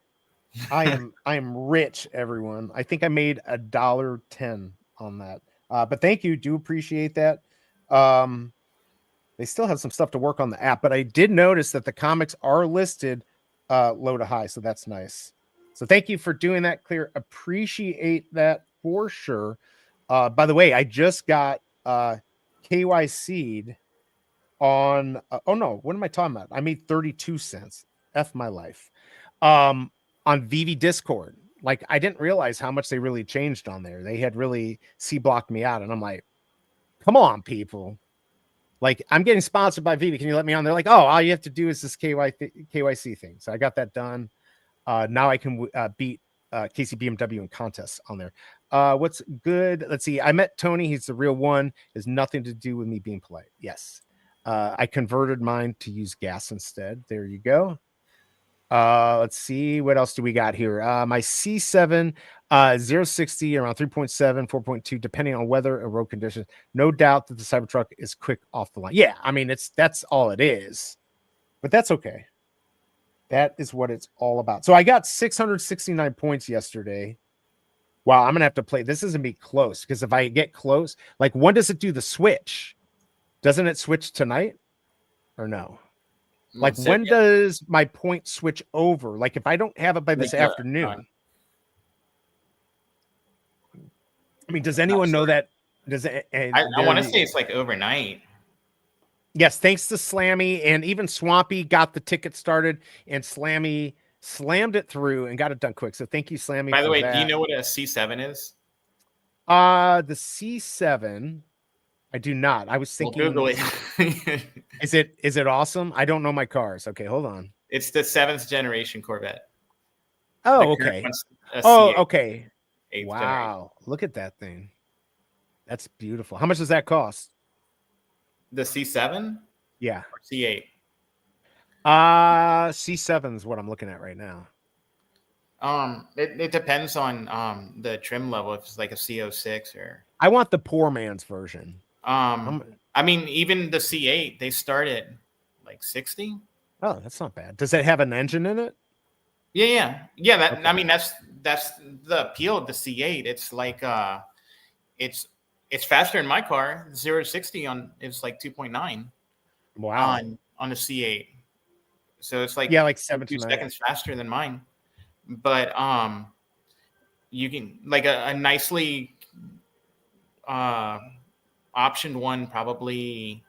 I am rich, everyone. I think I made $1.10 on that. But thank you. Do appreciate that. They still have some stuff to work on the app, but I did notice that the comics are listed low to high, so that's nice. So thank you for doing that, Clear. Appreciate that for sure. By the way, I just got KYC'd on oh no, what am I talking about? I made 32 cents. F my life. On VV Discord. Like, I didn't realize how much they really changed on there. They had really blocked me out, and I'm like, come on, people. Like, I'm getting sponsored by VV. Can you let me on? They're like, oh, all you have to do is this KYC thing. So I got that done. Now I can beat Casey BMW in contests on there. What's good? Let's see. I met Tony. He's the real one. Has nothing to do with me being polite. Yes. I converted mine to use gas instead. There you go. Let's see. What else do we got here? My C7 060 around 3.7, 4.2, depending on weather and road conditions. No doubt that the Cybertruck is quick off the line. Yeah, I mean, that's all it is. But that's okay. That is what it's all about. So I got 669 points yesterday. Wow, I'm gonna have to play. This is gonna be close, because if I get close, like, when does it do the switch? Doesn't it switch tonight or no? Like, when does my point switch over? Like, if I don't have it by this afternoon. I mean, does anyone know that? Does it? I want to say it's like overnight. Yes, thanks to Slammy, and even Swampy got the ticket started, and Slammy slammed it through and got it done quick. So thank you, Slammy. By the way, do you know what a C7 is? The C7. I do not. I was thinking. Well, Google it. Is it awesome? I don't know my cars. Okay, hold on. It's the 7th generation Corvette. Oh, okay. Oh, okay. Wow. Look at that thing. That's beautiful. How much does that cost? The C7? Yeah. Or C8? C7 is what I'm looking at right now. It depends on the trim level. If it's like a C06 or. I want the poor man's version. I mean, even the C8, they start at like 60. Oh, that's not bad. Does it have an engine in it? Yeah. That, okay. I mean, that's the appeal of the C8. It's like it's faster in my car. 0 to 60 it's like 2.9. Wow. On the C8. So it's like, like 2 seconds faster than mine. But you can, like, a nicely optioned one, probably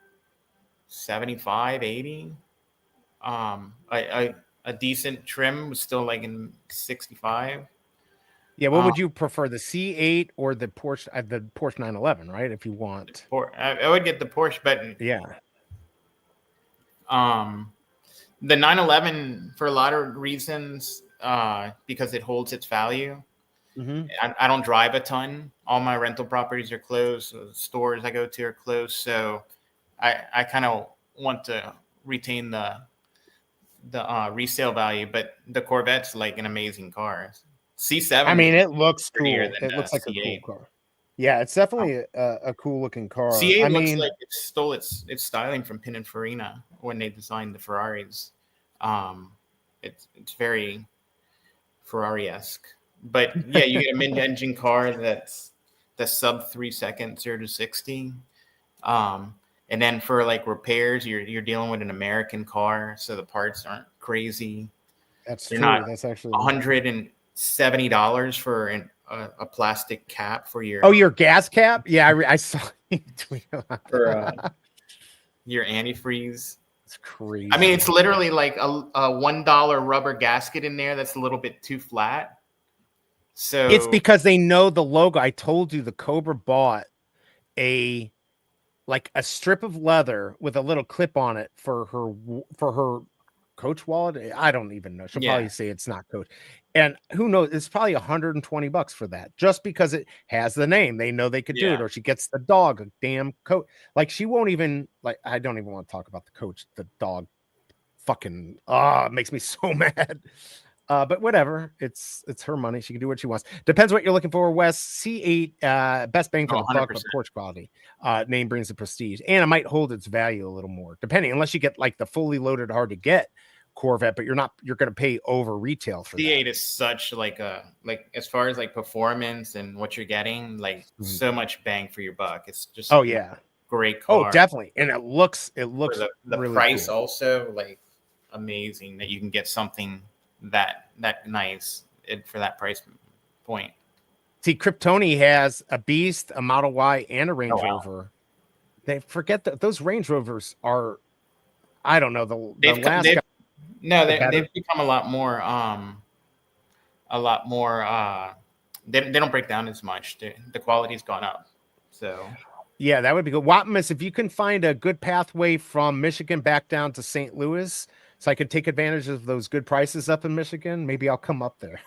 75, 80. A decent trim was still like in 65. Yeah, what would you prefer, the C8 or the Porsche 911, right? If you want, I would get the Porsche, but yeah. The 911, for a lot of reasons, because it holds its value. Mm-hmm. I don't drive a ton. All my rental properties are closed. The stores I go to are closed. So I kind of want to retain the resale value. But the Corvette's like an amazing car. C7. I mean, it looks cool. It looks like C8. A cool car. Yeah, it's definitely a cool looking car. C8 looks like it stole its styling from Pininfarina when they designed the Ferraris. It's very Ferrari-esque. But yeah, you get a mid-engine car that's sub 3 seconds, 0 to 60. And then for like repairs, you're dealing with an American car, so the parts aren't crazy. That's true. That's actually $170 for a plastic cap for your. Oh, your gas cap? Yeah, I saw you tweet for your antifreeze. It's crazy. I mean, it's literally like a $1 rubber gasket in there that's a little bit too flat. So it's because they know the logo. I told you the Cobra bought a strip of leather with a little clip on it for her Coach wallet. I don't even know. She'll probably say it's not Coach. And who knows? It's probably $120 for that, just because it has the name. They know they could do it, or she gets the dog a damn coat. Like, she won't even I don't even want to talk about the Coach. The dog fucking it makes me so mad. But whatever, it's her money. She can do what she wants. Depends what you're looking for. Wes, C8, best bang for the buck with Porsche quality. Name brings the prestige, and it might hold its value a little more, depending. Unless you get like the fully loaded, hard to get Corvette, but you're going to pay over retail for C8 that. is such like as far as like performance and what you're getting, like so much bang for your buck. It's just Oh yeah. great Oh, car. definitely. And it looks For the really price cool. also, like amazing that you can get something that nice for that price point. See, Kryptoni has a Beast, a Model Y, and a Range Rover. They forget that those Range Rovers are, I don't know, the last guy. No, they've become a lot more they don't break down as much. The quality's gone up. So Yeah, that would be good. Wattmas, if you can find a good pathway from Michigan back down to St. Louis, so I could take advantage of those good prices up in Michigan, maybe I'll come up there.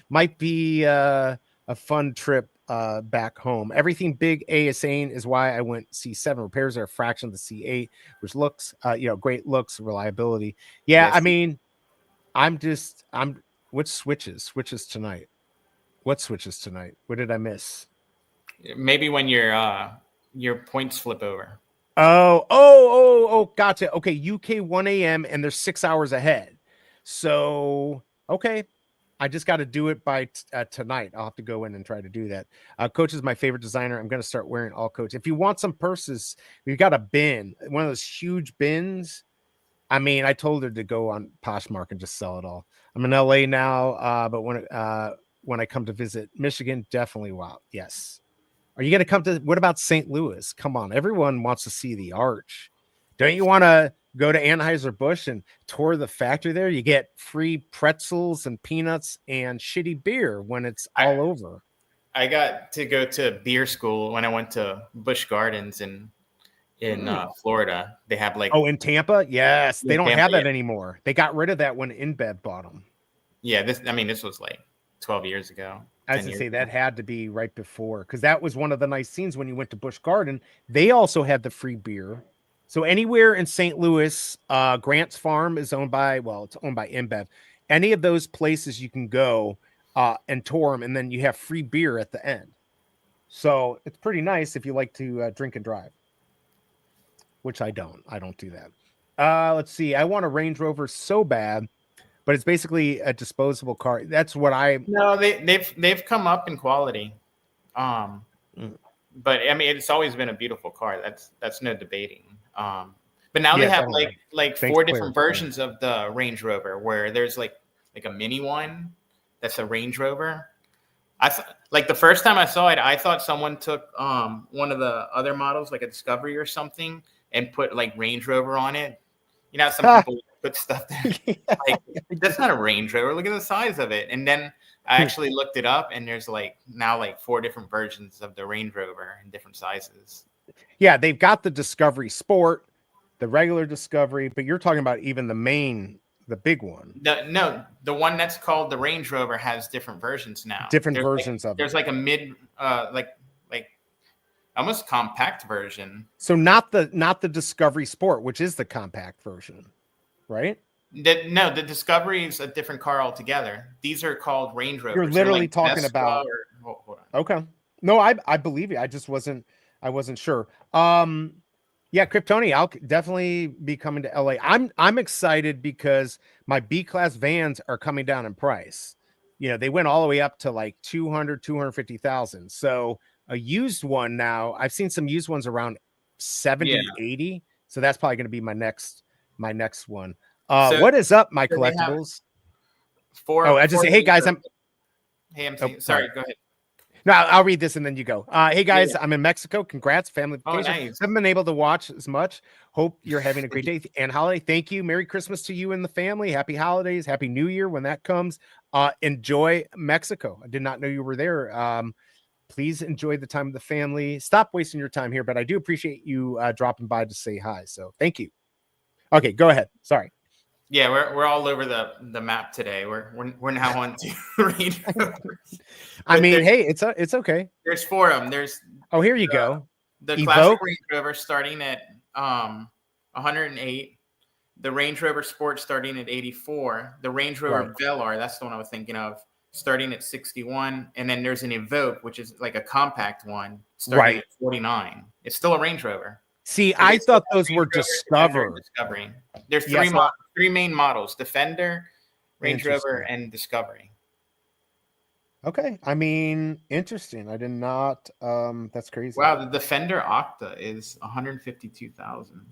Might be a fun trip back home. Everything Big A is saying is why I went C7. Repairs are a fraction of the C8, which looks, great looks, reliability. Yeah, yes. I mean, which switches tonight? What switches tonight? What did I miss? Maybe when your points flip over. Oh, gotcha. Okay, UK 1 a.m. and they're 6 hours ahead. So, okay. I just got to do it by tonight. I'll have to go in and try to do that. Coach is my favorite designer. I'm going to start wearing all Coach. If you want some purses, we've got a bin, one of those huge bins. I mean, I told her to go on Poshmark and just sell it all. I'm in LA now, but when I come to visit Michigan, definitely wow. Yes. Are you going to come to, what about St. Louis? Come on. Everyone wants to see the arch. Don't you want to go to Anheuser-Busch and tour the factory there? You get free pretzels and peanuts and shitty beer when it's all over. I got to go to beer school when I went to Busch Gardens in Florida. They have like, in Tampa? Yes. They don't Tampa, have that anymore. They got rid of that when InBev bought them. Yeah. This was like 12 years ago. I was to say that had to be right before, because that was one of the nice scenes when you went to Busch Garden. They also had the free beer. So anywhere in St. Louis, Grant's Farm is owned by, it's owned by InBev. Any of those places you can go and tour them, and then you have free beer at the end. So it's pretty nice if you like to drink and drive, which I don't. I don't do that. Let's see. I want a Range Rover so bad, but it's basically a disposable car. That's what they've come up in quality. But I mean, it's always been a beautiful car. That's no debating. But now they have like four different versions of the Range Rover, where there's like a mini one that's a Range Rover. Like the first time I saw it, I thought someone took one of the other models, like a Discovery or something, and put like Range Rover on it. You know, some people put stuff there. Like, that's not a Range Rover. Look at the size of it. And then I actually looked it up, and there's now 4 different versions of the Range Rover in different sizes. Yeah, they've got the Discovery Sport, the regular Discovery, but you're talking about even the big one. The one that's called the Range Rover has different versions now. Different versions of it. There's like a mid, like almost compact version. So not the Discovery Sport, which is the compact version, right? The Discovery is a different car altogether. These are called Range Rovers. You're literally talking about. Hold on. Okay. No, I believe you. I just wasn't sure. Yeah, Kryptoni, I'll definitely be coming to LA. I'm excited because my B-class vans are coming down in price. You know, they went all the way up to like 250,000. So a used one now, I've seen some used ones around 70, 80. So that's probably going to be my next one. What is up, my collectibles? I just say, hey guys, sorry, go ahead. No, I'll read this and then you go. Hey guys, I'm in Mexico. Congrats, family vacation. Nice. Haven't been able to watch as much. Hope you're having a great day and holiday. Thank you. Merry Christmas to you and the family. Happy holidays. Happy New Year when that comes. Enjoy Mexico. I did not know you were there. Please enjoy the time of the family. Stop wasting your time here, but I do appreciate you dropping by to say hi. So thank you. Okay, go ahead. Sorry. Yeah, we're all over the map today. We're now on to Range Rovers. I mean, hey, it's okay. There's 4 of them. There's here you go. The classic Range Rover starting at 108. The Range Rover Sport starting at 84. The Range Rover Velar, that's the one I was thinking of, starting at 61. And then there's an Evoque, which is like a compact one, starting at 49. It's still a Range Rover. See, So I they still thought have those were Range Rover, Defender, and discovered. Discovery. There's Yeah, so three main models: Defender, Range Rover, interesting. and Discovery. Okay. I mean, interesting. I did not that's crazy. Wow, the Defender Octa is 152,000.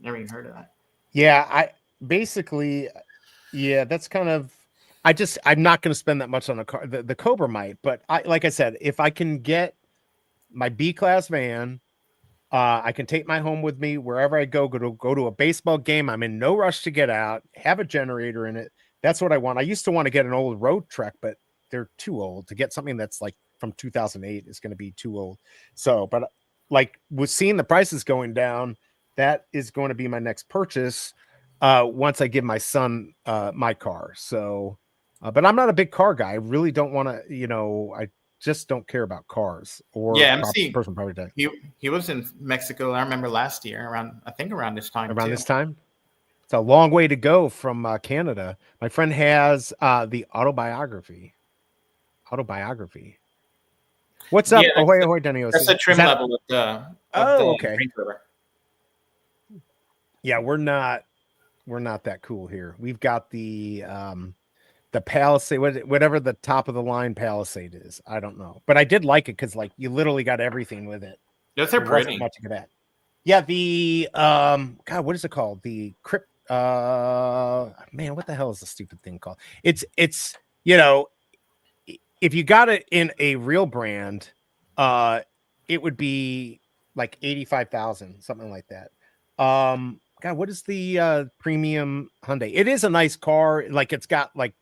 Never even heard of that. Yeah, I basically yeah, that's kind of I'm not going to spend that much on a car. The Cobra might, but like I said, if I can get my B-class van, I can take my home with me wherever I go to a baseball game. I'm in no rush to get out, have a generator in it. That's what I want. I used to want to get an old road Trek, but they're too old. To get something that's like from 2008 is going to be too old. So, but like with seeing the prices going down, that is going to be my next purchase once I give my son my car. So, but I'm not a big car guy. I really don't want to, I just don't care about cars or Yeah, MC. personal property tax. He was in Mexico. I remember last year around this time. Around too. this time. It's a long way to go from Canada. My friend has the autobiography. What's up? Yeah, Ahoy, ahoy, Denny. that's the trim level of the okay. Range Rover. Yeah, we're not that cool here. We've got the Palisade, whatever the top of the line Palisade is. I don't know, but I did like it because like you literally got everything with it. Those are There wasn't pretty. much to get at. Yeah, the God, what is it called? The crypt. Man, what the hell is the stupid thing called? It's if you got it in a real brand, it would be like 85,000, something like that. God, what is the premium Hyundai? It is a nice car. Like it's got like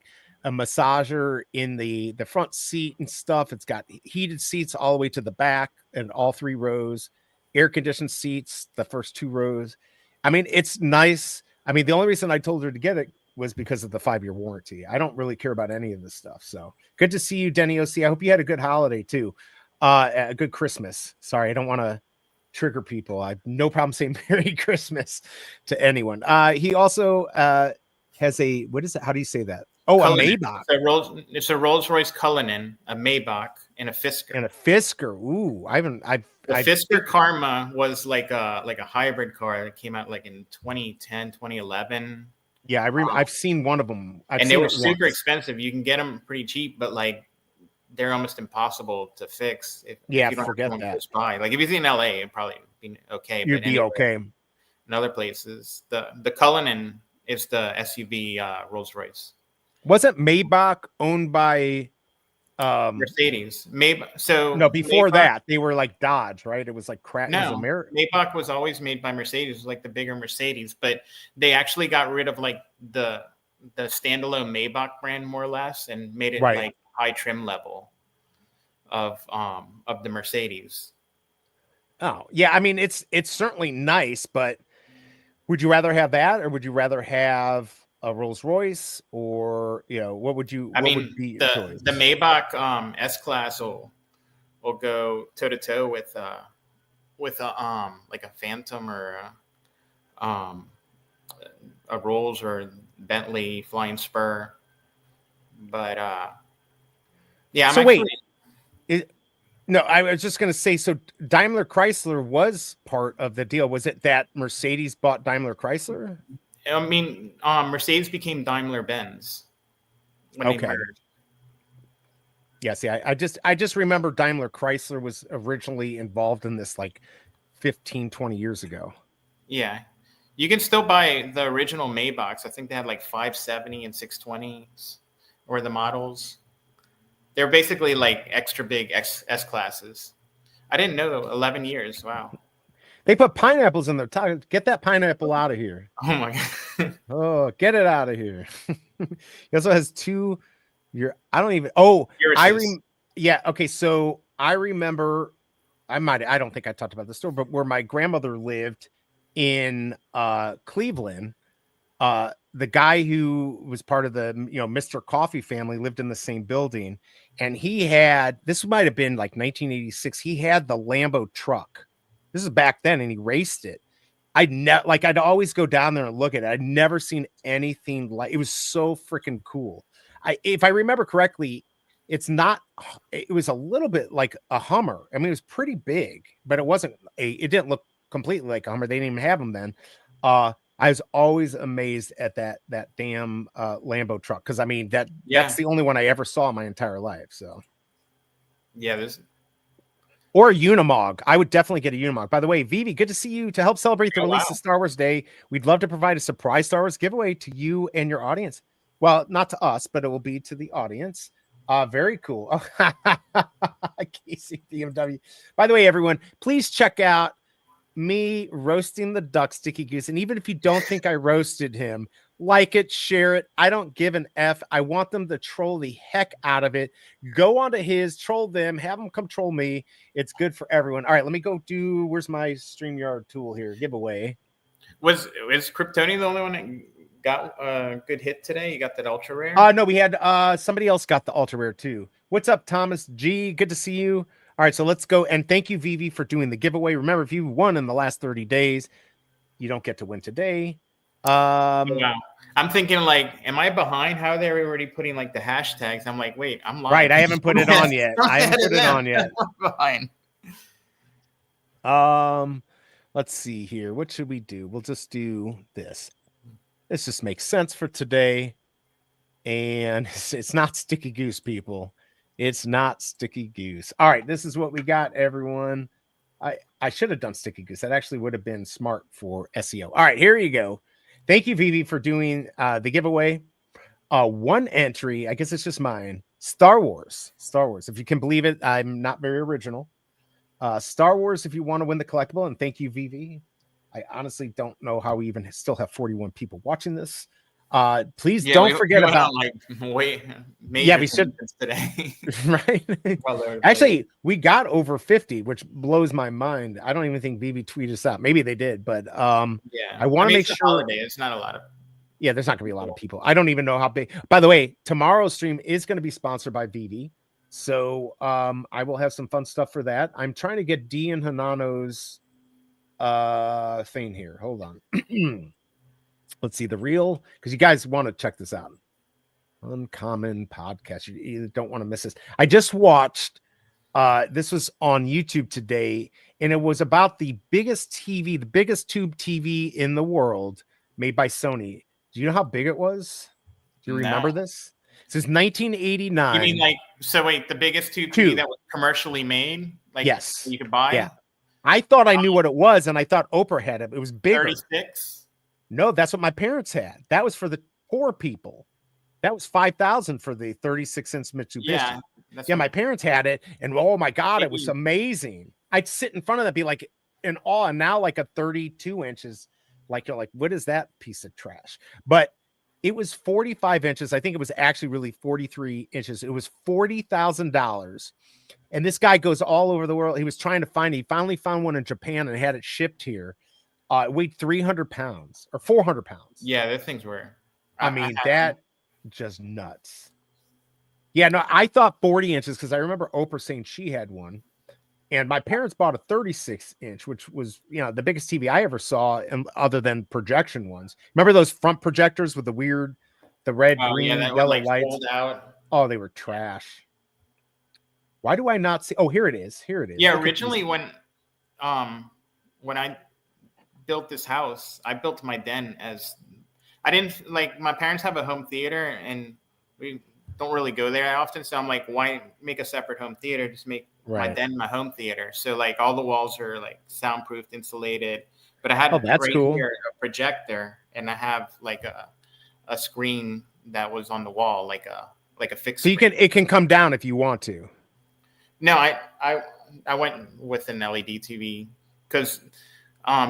a massager in the front seat and stuff. It's got heated seats all the way to the back and all 3 rows, air conditioned seats, the first 2 rows. I mean, it's nice. I mean, the only reason I told her to get it was because of the 5-year warranty. I don't really care about any of this stuff. So good to see you, Denny OC. I hope you had a good holiday too. A good Christmas. Sorry, I don't want to trigger people. I have no problem saying Merry Christmas to anyone. He also has a, what is it? How do you say that? Oh, Cullinan. a Maybach. It's a Rolls-Royce Cullinan, a Maybach, and a Fisker. And a Fisker. Ooh, The Fisker Karma was like a hybrid car that came out like in 2010, 2011. Yeah, I've seen one of them. And they were super expensive. You can get them pretty cheap, but like they're almost impossible to fix. If you don't forget have that. close by. Like if you're in LA, it'd probably be okay. You'd be okay. In other places, the Cullinan is the SUV Rolls Royce. Wasn't Maybach owned by Mercedes? So no, before Maybach, that they were like Dodge, right? It was like crap. No, Maybach was always made by Mercedes, like the bigger Mercedes, but they actually got rid of like the standalone Maybach brand more or less and made it like high trim level of the Mercedes. Oh yeah, I mean it's certainly nice, but would you rather have that or would you rather have a Rolls Royce or what would you? I mean, would be the Maybach S Class will go toe to toe with a like a Phantom or a Rolls or Bentley Flying Spur, but yeah. So wait, no, I was just going to say. So Daimler Chrysler was part of the deal. Was it that Mercedes bought Daimler Chrysler? I mean, Mercedes became Daimler Benz when they merged. Yeah, see, I just remember Daimler Chrysler was originally involved in this like 15, 20 years ago. Yeah. You can still buy the original Maybachs. I think they had like 570 and 620s were the models. They're basically like extra big S classes. I didn't know 11 years. Wow. They put pineapples in their tire. Get that pineapple out of here. Oh my God. Oh, get it out of here. He also has 2. I don't even. Oh, yeah. Okay. So I remember. I don't think I talked about the story, but where my grandmother lived in Cleveland, the guy who was part of the Mr. Coffee family lived in the same building, and he had, this might have been like 1986. He had the Lambo truck. This is back then, and he raced it. I'd always go down there and look at it. I'd never seen anything like it. Was so freaking cool. If I remember correctly, it was a little bit like a Hummer. I mean, it was pretty big, but it didn't look completely like a Hummer. They didn't even have them then. I was always amazed at that damn Lambo truck, because I mean that's the only one I ever saw in my entire life. So yeah, this or a Unimog. I would definitely get a Unimog. By the way, Vivi, good to see you. To help celebrate the release of Star Wars Day, we'd love to provide a surprise Star Wars giveaway to you and your audience. Well, not to us, but it will be to the audience. Very cool. Casey BMW. By the way, everyone, please check out me roasting the duck Sticky Goose. And even if you don't think I roasted him, like it, share it. I don't give an F. I want them to troll the heck out of it. Go onto his, troll them, have them come troll me. It's good for everyone. All right, let me go do, where's my StreamYard tool here? Giveaway. is Kryptonian the only one that got a good hit today? You got that ultra rare? No, we had somebody else got the ultra rare too. What's up, Thomas G? Good to see you. All right, so let's go. And thank you, Vivi, for doing the giveaway. Remember, if you won in the last 30 days, you don't get to win today. Wow. I'm thinking, like, am I behind? How are they already putting like the hashtags? I'm like, wait, I'm lying. Right, I haven't put it on yet. I haven't put it on yet. I'm behind. Let's see here. What should we do? We'll just do this. This just makes sense for today. And it's not Sticky Goose, people. It's not Sticky Goose. All right, this is what we got, everyone. I should have done Sticky Goose. That actually would have been smart for SEO. All right, here you go. Thank you, Vivi, for doing the giveaway. One entry, I guess it's just mine. Star Wars. If you can believe it, I'm not very original. Star Wars, if you want to win the collectible. And thank you, Vivi. I honestly don't know how we even still have 41 people watching this. Please don't forget about we should today. Right. Actually, we got over 50, which blows my mind. I don't even think BB tweeted us out. Maybe they did, but I want to make sure holiday. It's not a lot of there's not gonna be a lot of people. I don't even know how big. By the way, tomorrow's stream is going to be sponsored by VV. So I will have some fun stuff for that. I'm trying to get D and Hanano's thing here. Hold on. Let's see the real, because you guys want to check this out. Uncommon podcast. You don't want to miss this. I just watched this was on YouTube today, and it was about the biggest TV, the biggest tube TV in the world, made by Sony. Do you know how big it was? Do you remember this? This is 1989. You mean like, so wait, the biggest tube TV that was commercially made? Like, yes, you could buy? Yeah. I thought I knew what it was, and I thought Oprah had it. It was bigger. 36? No, that's what my parents had. That was for the poor people. That was $5,000 for the 36-inch Mitsubishi. Yeah, my parents had it, and oh my God, it was amazing. I'd sit in front of that, be like in awe. And now, like a 32 inches, like you're like, what is that piece of trash? But it was 45 inches. I think it was actually really 43 inches. It was $40,000. And this guy goes all over the world. He was trying to find. He finally found one in Japan and had it shipped here. It weighed 300 pounds or 400 pounds. Yeah, those things were. I mean, that just nuts. Yeah, no, I thought 40 inches because I remember Oprah saying she had one. And my parents bought a 36-inch, which was, the biggest TV I ever saw, other than projection ones. Remember those front projectors with the red, green, yellow lights? Oh, they were trash. Why do I not see? Oh, here it is. Yeah, originally when I built this house, I built my den as I didn't like, my parents have a home theater and we don't really go there often. So I'm like, why make a separate home theater? Just make my den my home theater. So like all the walls are like soundproofed, insulated, but I had here a projector, and I have like a screen that was on the wall, like a fixed. So it can come down if you want to. No, I went with an LED TV because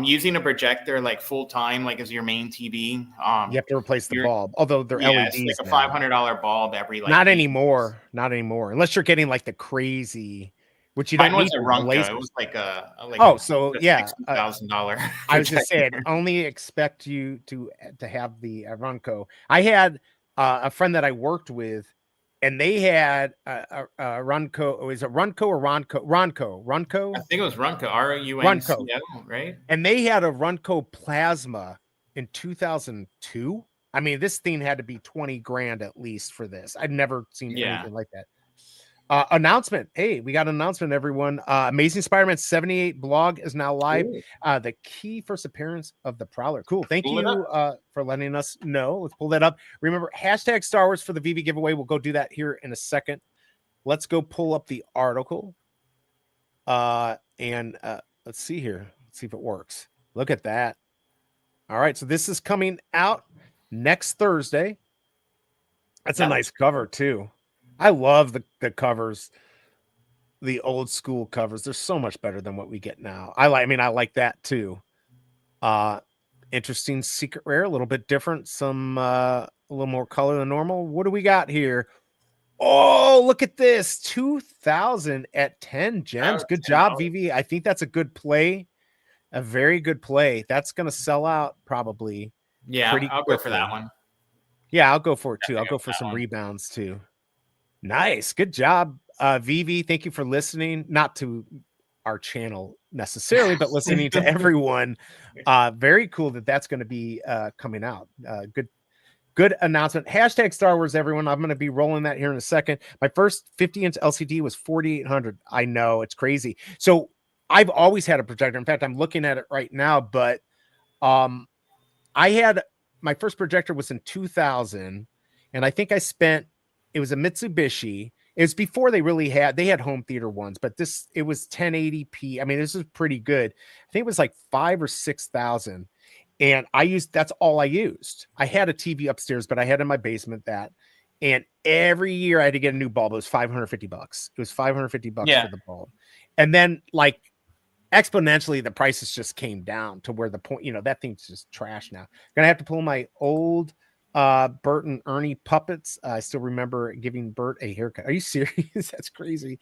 using a projector like full time, like as your main TV, you have to replace the bulb. Although they're LEDs, it's like a $500 bulb every. Like, not anymore, unless you're getting like the crazy, which you don't need. It was like a $60,000. I was just saying, only expect you to have the Runco. I had a friend that I worked with, and they had a Runco. Is it Runco or Ronco? Runco. I think it was Runco. Runco, right? And they had a Runco Plasma in 2002. I mean, this thing had to be $20,000 at least for this. I'd never seen anything like that. Announcement. Hey, we got an announcement, everyone. Amazing Spider-Man 78 blog is now live. Ooh. The key first appearance of the Prowler. Cool. Thank Pull it you for letting us know. Let's pull that up. Remember, hashtag Star Wars for the VV giveaway. We'll go do that here in a second. Let's go pull up the article. And let's see here. Let's see if it works. Look at that. All right. So this is coming out next Thursday. That's a nice cover, too. I love the covers. The old school covers, they're so much better than what we get now. I like that too. Interesting secret rare, a little bit different, some a little more color than normal. What do we got here? Oh, look at this, 2,000 at 10 gems. Good job, VV. I think that's a good play, a very good play. That's gonna sell out probably. Yeah, I'll go for that one. Yeah, I'll go for it too. I'll go for some rebounds too. Nice, good job. VV, thank you for listening, not to our channel necessarily, but listening to everyone. Very cool that that's going to be coming out. Good announcement. Hashtag Star Wars, everyone. I'm going to be rolling that here in a second. My first 50-inch LCD was 4,800. I know, it's crazy. So I've always had a projector. In fact, I'm looking at it right now, but I had my first projector was in 2000, and I think it was a Mitsubishi. It was before they had home theater ones, but it was 1080p. I mean, this is pretty good. I think it was like 5,000 or 6,000. And that's all I used. I had a TV upstairs, but I had in my basement that. And every year I had to get a new bulb. It was $550. It was $550 for the bulb. And then like exponentially, the prices just came down to where the point, that thing's just trash now. Gonna have to pull my old Bert and Ernie puppets. I still remember giving Bert a haircut. Are you serious? That's crazy.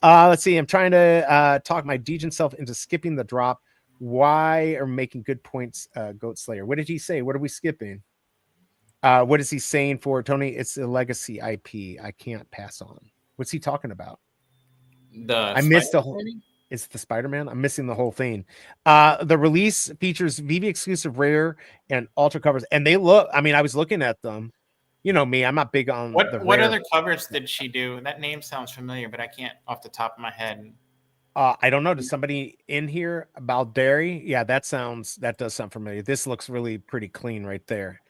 Let's see. I'm trying to talk my Degen self into skipping the drop. Why are making good points, Goat Slayer? What did he say? What are we skipping? What is he saying for Tony? It's a legacy IP. I can't pass on. What's he talking about? I missed the whole. It's the Spider-Man. I'm missing the whole thing. The release features VV exclusive rare and ultra covers, and they look. I mean, I was looking at them. You know me. I'm not big on what other covers did she do? That name sounds familiar, but I can't off the top of my head. I don't know. Does somebody in here about dairy? Yeah, that does sound familiar. This looks really pretty clean right there.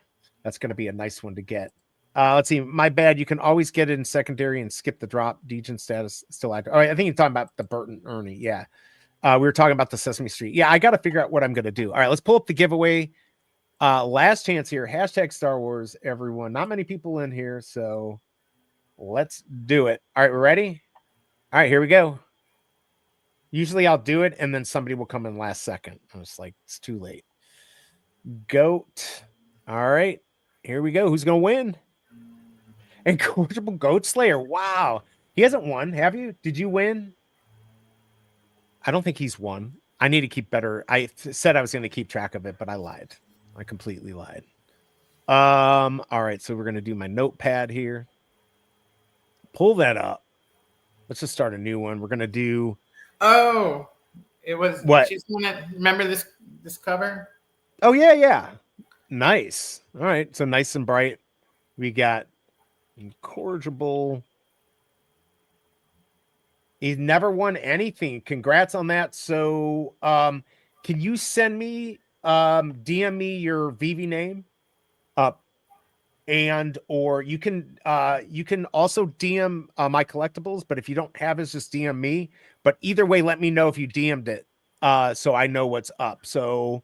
That's going to be a nice one to get. Let's see. My bad. You can always get it in secondary and skip the drop. Degen status still active. All right. I think you're talking about the Bert and Ernie. Yeah. We were talking about the Sesame Street. Yeah. I got to figure out what I'm going to do. All right. Let's pull up the giveaway. Last chance here. Hashtag Star Wars, everyone. Not many people in here. So let's do it. All right. We're ready. All right. Here we go. Usually I'll do it and then somebody will come in last second. I was like, it's too late. Goat. All right. Here we go. Who's going to win? Incorrigible Goat Slayer. Wow. He hasn't won. Have you? Did you win? I don't think he's won. I need to keep better. I said I was going to keep track of it, but I lied. I completely lied. All right. So we're going to do my notepad here. Pull that up. Let's just start a new one. We're going to do. Oh, it was what? She's gonna remember this cover. Oh, yeah. Yeah. Nice. All right. So nice and bright. We got Incorrigible. He's never won anything. Congrats on that. So can you send me DM me your VV name and or you can also DM my collectibles, but if you don't have it, just DM me. But either way, let me know if you DM'd it so I know what's up. So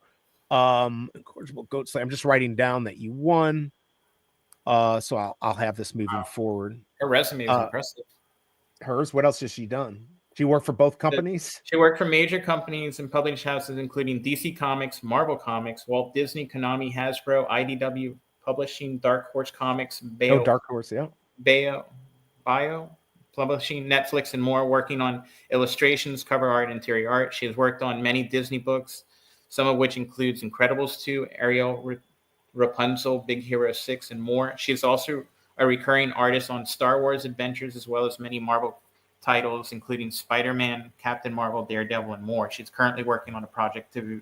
Incorrigible Goat Slayer, I'm just writing down that you won. So I'll have this moving forward. Her resume is impressive. Hers? What else has she done? She worked for both companies? She worked for major companies and publishing houses, including DC Comics, Marvel Comics, Walt Disney, Konami, Hasbro, IDW Publishing, Dark Horse Comics, Bio, Dark Horse, yeah. Bio Publishing, Netflix, and more, working on illustrations, cover art, and interior art. She has worked on many Disney books, some of which includes Incredibles 2, Ariel, Rapunzel, Big Hero 6, and more. She is also a recurring artist on Star Wars adventures, as well as many Marvel titles, including Spider-Man, Captain Marvel, Daredevil, and more. She's currently working on a project to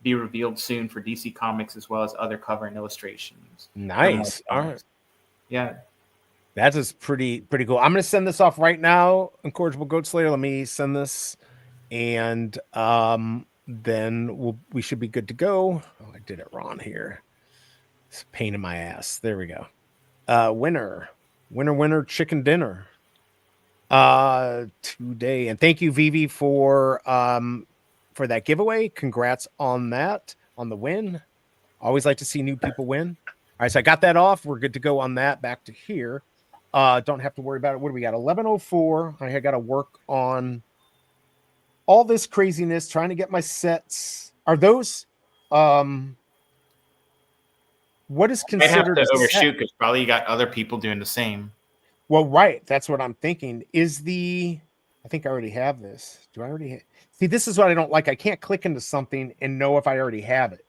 be revealed soon for DC Comics, as well as other cover and illustrations. Nice. All right. Yeah. That is pretty cool. I'm gonna send this off right now. Incorrigible Goat Slayer. Let me send this, and then we should be good to go. Oh, I did it wrong here. It's a pain in my ass. There we go. Winner, chicken dinner. Today, and thank you, Vivi, for that giveaway. Congrats on that, on the win. Always like to see new people win. All right, so I got that off. We're good to go on that. Back to here. Don't have to worry about it. What do we got? 11:04. I got to work on all this craziness, trying to get my sets. Are those what is Might have considered to a set? overshoot because probably you got other people doing the same. Well, right. That's what I'm thinking. I think I already have this. Do I already see? This is what I don't like. I can't click into something and know if I already have it.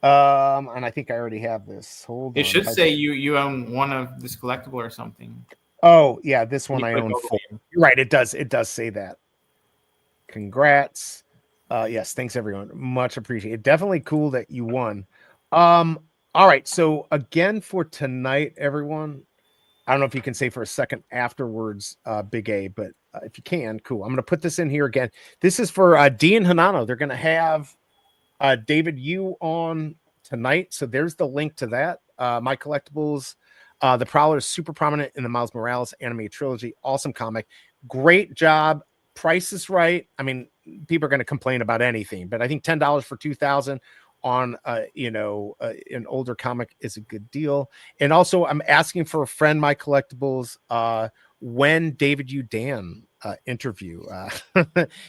And I think I already have this. Hold on. It should say you own one of this collectible or something. Oh, yeah, this one You I click own over 4. here. You're right. It does say that. Congrats. Yes, thanks everyone. Much appreciated. Definitely cool that you won. All right. So again for tonight, everyone. I don't know if you can say for a second afterwards, BigA, but if you can, cool. I'm going to put this in here again. This is for D and Hanano. They're going to have David Yu on tonight. So there's the link to that. My Collectibles. The Prowler is super prominent in the Miles Morales animated trilogy. Awesome comic. Great job. Price is right. I mean, people are going to complain about anything, but I think $10 for 2,000 on an older comic is a good deal. And also I'm asking for a friend, My Collectibles, when David Yu Dan interview.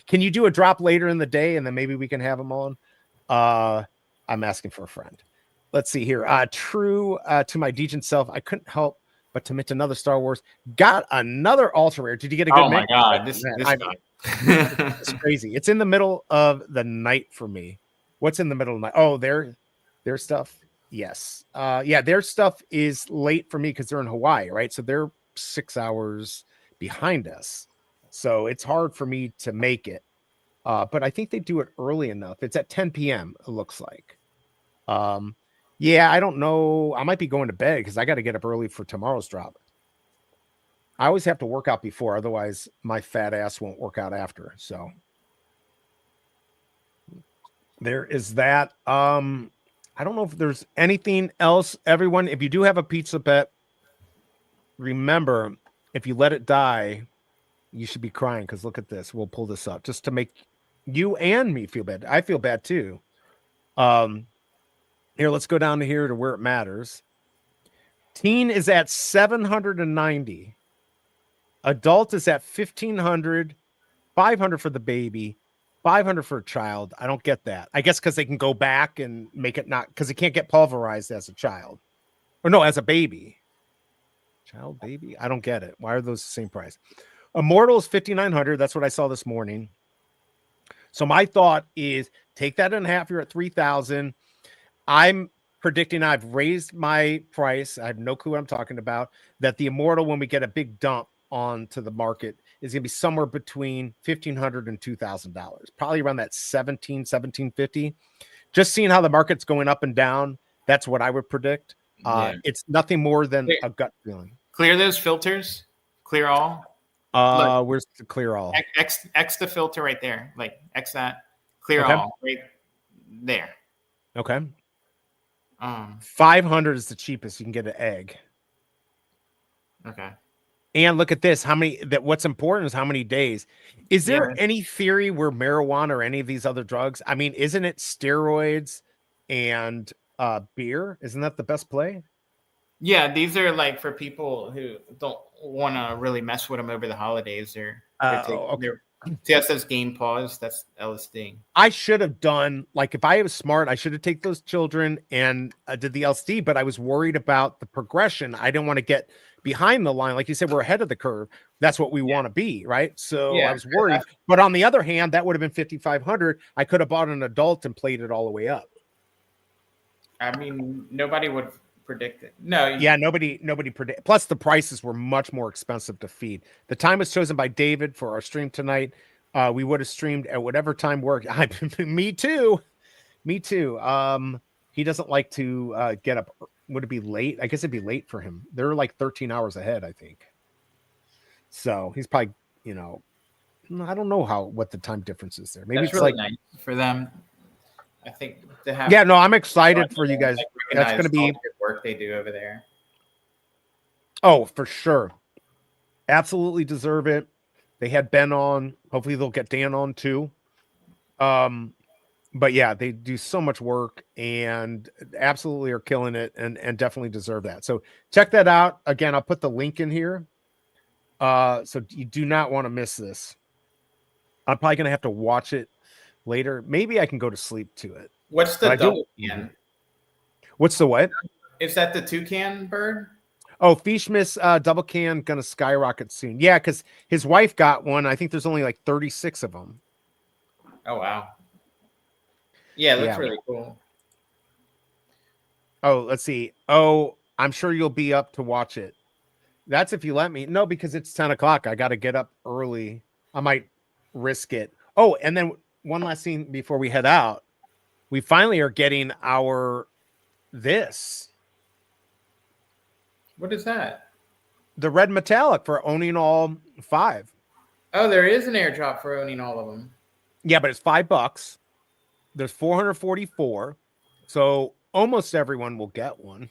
Can you do a drop later in the day and then maybe we can have him on? I'm asking for a friend. Let's see here. True to my Dejan self, I couldn't help but to mint another Star Wars. Got another ultra rare. Did you get a good Oh my mix? god, this I guy. it's crazy. It's in the middle of the night for me. What's in the middle of the night? Oh, their stuff. Yes. Yeah, their stuff is late for me because they're in Hawaii, right? So they're 6 hours behind us. So it's hard for me to make it. But I think they do it early enough. It's at 10 p.m. It looks like. Yeah, I don't know. I might be going to bed because I got to get up early for tomorrow's drop. I always have to work out before, otherwise my fat ass won't work out after. So there is that. I don't know if there's anything else. Everyone, if you do have a pizza bet, remember, if you let it die, you should be crying because look at this. We'll pull this up just to make you and me feel bad. I feel bad too. Here, let's go down to here to where it matters. Teen is at 790. Adult is at 1,500. 500 for the baby. 500 for a child. I don't get that. I guess because they can go back and make it not, because it can't get pulverized as a child. Or no, as a baby. Child, baby? I don't get it. Why are those the same price? Immortal is 5,900. That's what I saw this morning. So my thought is take that in half. You're at 3,000. I'm predicting I've raised my price. I have no clue what I'm talking about. That the Immortal, when we get a big dump onto the market, is going to be somewhere between $1,500 and $2,000. Probably around that $1,750. Just seeing how the market's going up and down, that's what I would predict. It's nothing more than a gut feeling. Clear those filters. Clear all. Where's the clear all? X the filter right there. Like X that. Clear all right there. Okay. 500 is the cheapest you can get an egg. Okay. And look at this. What's important is how many days. Is there any theory where marijuana or any of these other drugs? I mean, isn't it steroids and beer? Isn't that the best play? Yeah, these are like for people who don't want to really mess with them over the holidays. That's game pause. That's LSD. I should have done, like, if I was smart, I should have taken those children and did the LSD, but I was worried about the progression. I didn't want to get behind the line. Like you said, we're ahead of the curve. That's what we want to be, right? So I was worried. But on the other hand, that would have been 5,500. I could have bought an adult and played it all the way up. I mean, nobody would predict it. No. Yeah, nobody predict. Plus, the prices were much more expensive to feed. The time was chosen by David for our stream tonight. We would have streamed at whatever time worked. Me too. He doesn't like to get up would it be late? I guess it'd be late for him. They're like 13 hours ahead, I think. So he's probably, I don't know what the time difference is there. Maybe That's it's really like, nice for them. I think to have. yeah, no, I'm excited for you guys. Like, That's going to recognize all be, the good work they do over there. oh, for sure. Absolutely deserve it. They had Ben on. Hopefully they'll get Dan on too. But yeah, they do so much work and absolutely are killing it and definitely deserve that. So check that out. Again, I'll put the link in here. So you do not want to miss this. I'm probably going to have to watch it later. Maybe I can go to sleep to it. What's the double can? What's the what? Is that the toucan bird? Oh, Fish Miss double can going to skyrocket soon. Yeah, because his wife got one. I think there's only like 36 of them. Oh, wow. Yeah, that's really cool. Oh, let's see. Oh, I'm sure you'll be up to watch it. That's if you let me. No, because it's 10 o'clock. I got to get up early. I might risk it. Oh, and then one last thing before we head out. We finally are getting this. What is that? The red metallic for owning all 5. Oh, there is an airdrop for owning all of them. Yeah, but it's $5. There's 444. So almost everyone will get one.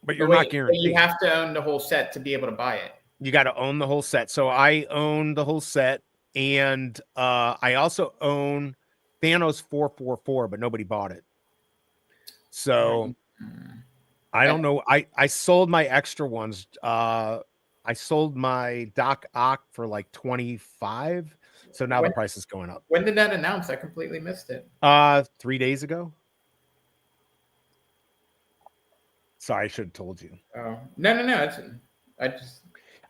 But you're not guaranteed. You have to own the whole set to be able to buy it. You got to own the whole set. So I own the whole set. And I also own Thanos 444, but nobody bought it. So I don't know. I sold my extra ones. I sold my Doc Ock for like 25. So now the price is going up. When did that announce? I completely missed it. 3 days ago. Sorry, I should have told you. Oh, no.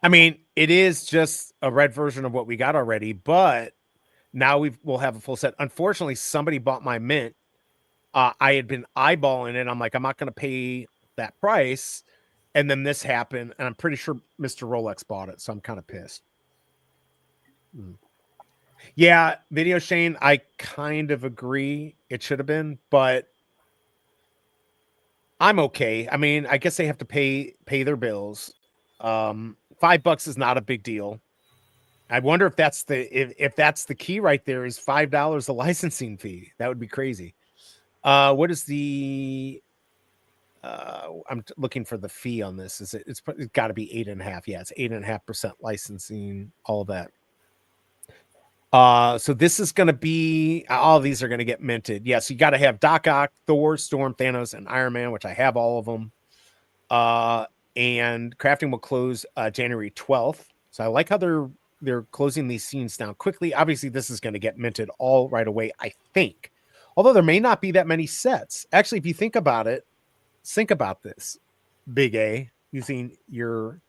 I mean, it is just a red version of what we got already, but now we'll have a full set. Unfortunately, somebody bought my mint. I had been eyeballing it. I'm like, I'm not going to pay that price. And then this happened, and I'm pretty sure Mr. Rolex bought it, so I'm kind of pissed. Yeah, Video Shane, I kind of agree. It should have been, but I'm okay. I mean, I guess they have to pay their bills. $5 is not a big deal. I wonder if that's the key right there is $5 a licensing fee. That would be crazy. What is the I'm looking for the fee on this. It's got to be 8.5. Yeah, it's 8.5% licensing, all of that. So this is going to be, all of these are going to get minted. Yeah, so you got to have Doc Ock, Thor, Storm, Thanos, and Iron Man, which I have all of them. And crafting will close January 12th. So I like how they're closing these scenes down quickly. Obviously, this is going to get minted all right away, I think. Although there may not be that many sets. Actually, if you think about it, think about this. BigA, using your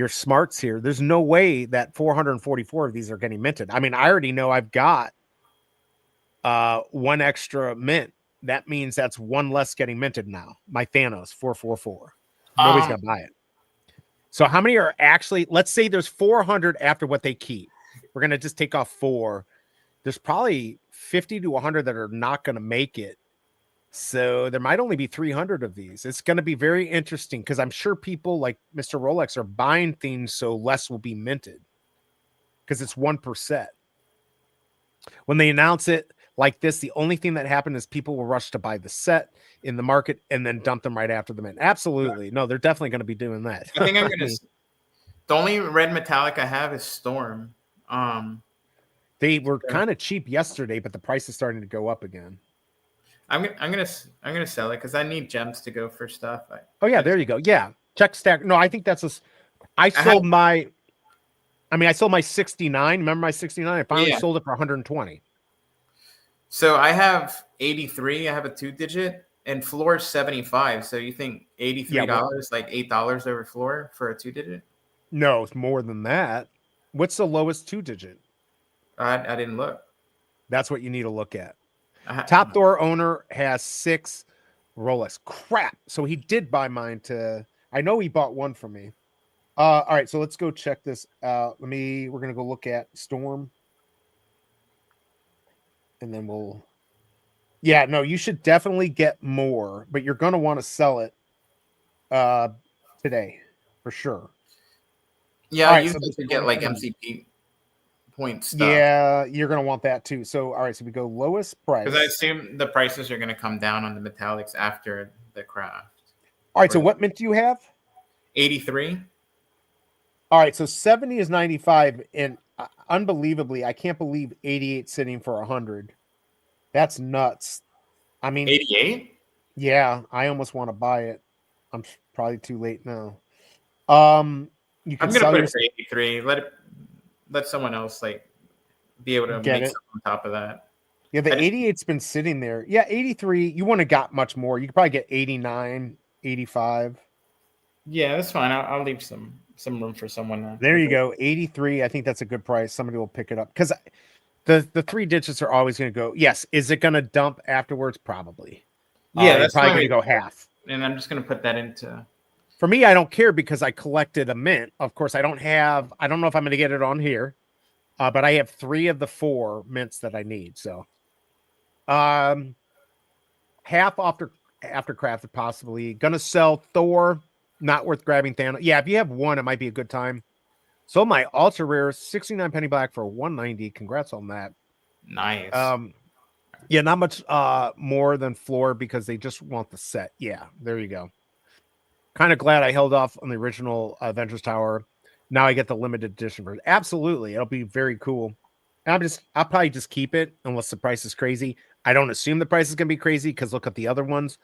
smarts here, there's no way that 444 of these are getting minted. I mean, I already know I've got one extra mint. That means that's one less getting minted now. My Thanos 444. Nobody's gonna buy it. So how many are actually, let's say there's 400 after what they keep. We're gonna just take off 4. There's probably 50 to 100 that are not gonna make it. So there might only be 300 of these. It's going to be very interesting because I'm sure people like Mr. Rolex are buying things so less will be minted because it's 1%. When they announce it like this, the only thing that happened is people will rush to buy the set in the market and then dump them right after the mint. Absolutely. No, they're definitely going to be doing that. I think I'm going to. The only red metallic I have is Storm. They were kind of cheap yesterday, but the price is starting to go up again. I'm gonna sell it because I need gems to go for stuff. Oh yeah, there you go. Yeah, check stack. No, I think that's I sold my 69. Remember my 69? I finally sold it for 120. So I have 83. I have a 2-digit, and floor is 75. So you think $83, like $8 over floor for a 2-digit? No, it's more than that. What's the lowest 2-digit? I didn't look. That's what you need to look at. Top Thor owner has 6 Rolex. Crap. So he did buy mine I know he bought one from me. All right, so let's go check this out. We're gonna go look at Storm. And then you should definitely get more, but you're gonna want to sell it today for sure. Yeah, All I right, use so it the to get like 2020. MCP point stuff. Yeah, you're gonna want that too. So all right, so we go lowest price. Because I assume the prices are going to come down on the metallics after the craft. All right, so what mint do you have? 83. All right, so 70 is 95, and unbelievably, I can't believe 88 sitting for 100. That's nuts. I mean, 88? yeah, I almost want to buy it. I'm probably too late now. You I'm can going to sell put your it for 83. Let someone else like be able to get make it. something on top of that. Yeah, the I just- 88's been sitting there. Yeah, 83, you wouldn't have got much more. You could probably get 89, 85. Yeah, that's fine. I'll leave some room for someone. There you go. 83. I think that's a good price. Somebody will pick it up because the 3 digits are always going to go. Yes. Is it going to dump afterwards? Probably. Yeah, You're that's probably fine. going to go half. And I'm just going to put that into. For me, I don't care because I collected a mint. Of course, I don't know if I'm going to get it on here, but I have 3 of the 4 mints that I need. So, half after crafted, possibly going to sell Thor. Not worth grabbing Thanos. Yeah, if you have 1, it might be a good time. So my ultra rare 69 penny black for 190. Congrats on that. Nice. Yeah, not much more than floor because they just want the set. Yeah, there you go. Kind of glad I held off on the original Avengers Tower. Now I get the limited edition version. Absolutely, it'll be very cool. And I'll probably just keep it unless the price is crazy. I don't assume the price is gonna be crazy because look at the other ones.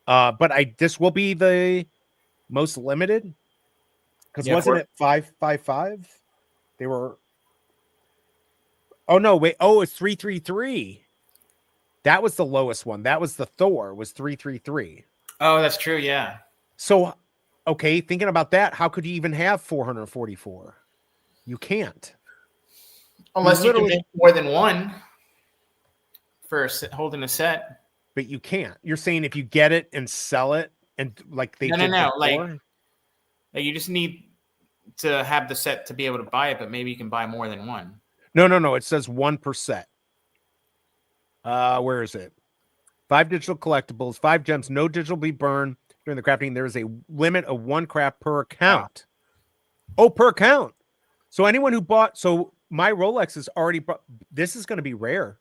But this will be the most limited. Because wasn't it 555? They were. Oh no, wait. Oh, it's 333. That was the lowest one. That was the Thor, was 333. Oh, that's true. Yeah. So, okay, thinking about that, how could you even have 444? You can't. Unless you can make more than one for holding a set. But you can't. You're saying if you get it and sell it, and like they did No. before? Like you just need to have the set to be able to buy it, but maybe you can buy more than one. No. It says 1%. Where is it? 5 digital collectibles, 5 gems, no digital be burned during the crafting. There is a limit of 1 craft per account. Oh, per account. So anyone who bought, so my Rolex is already bought. This is going to be rare.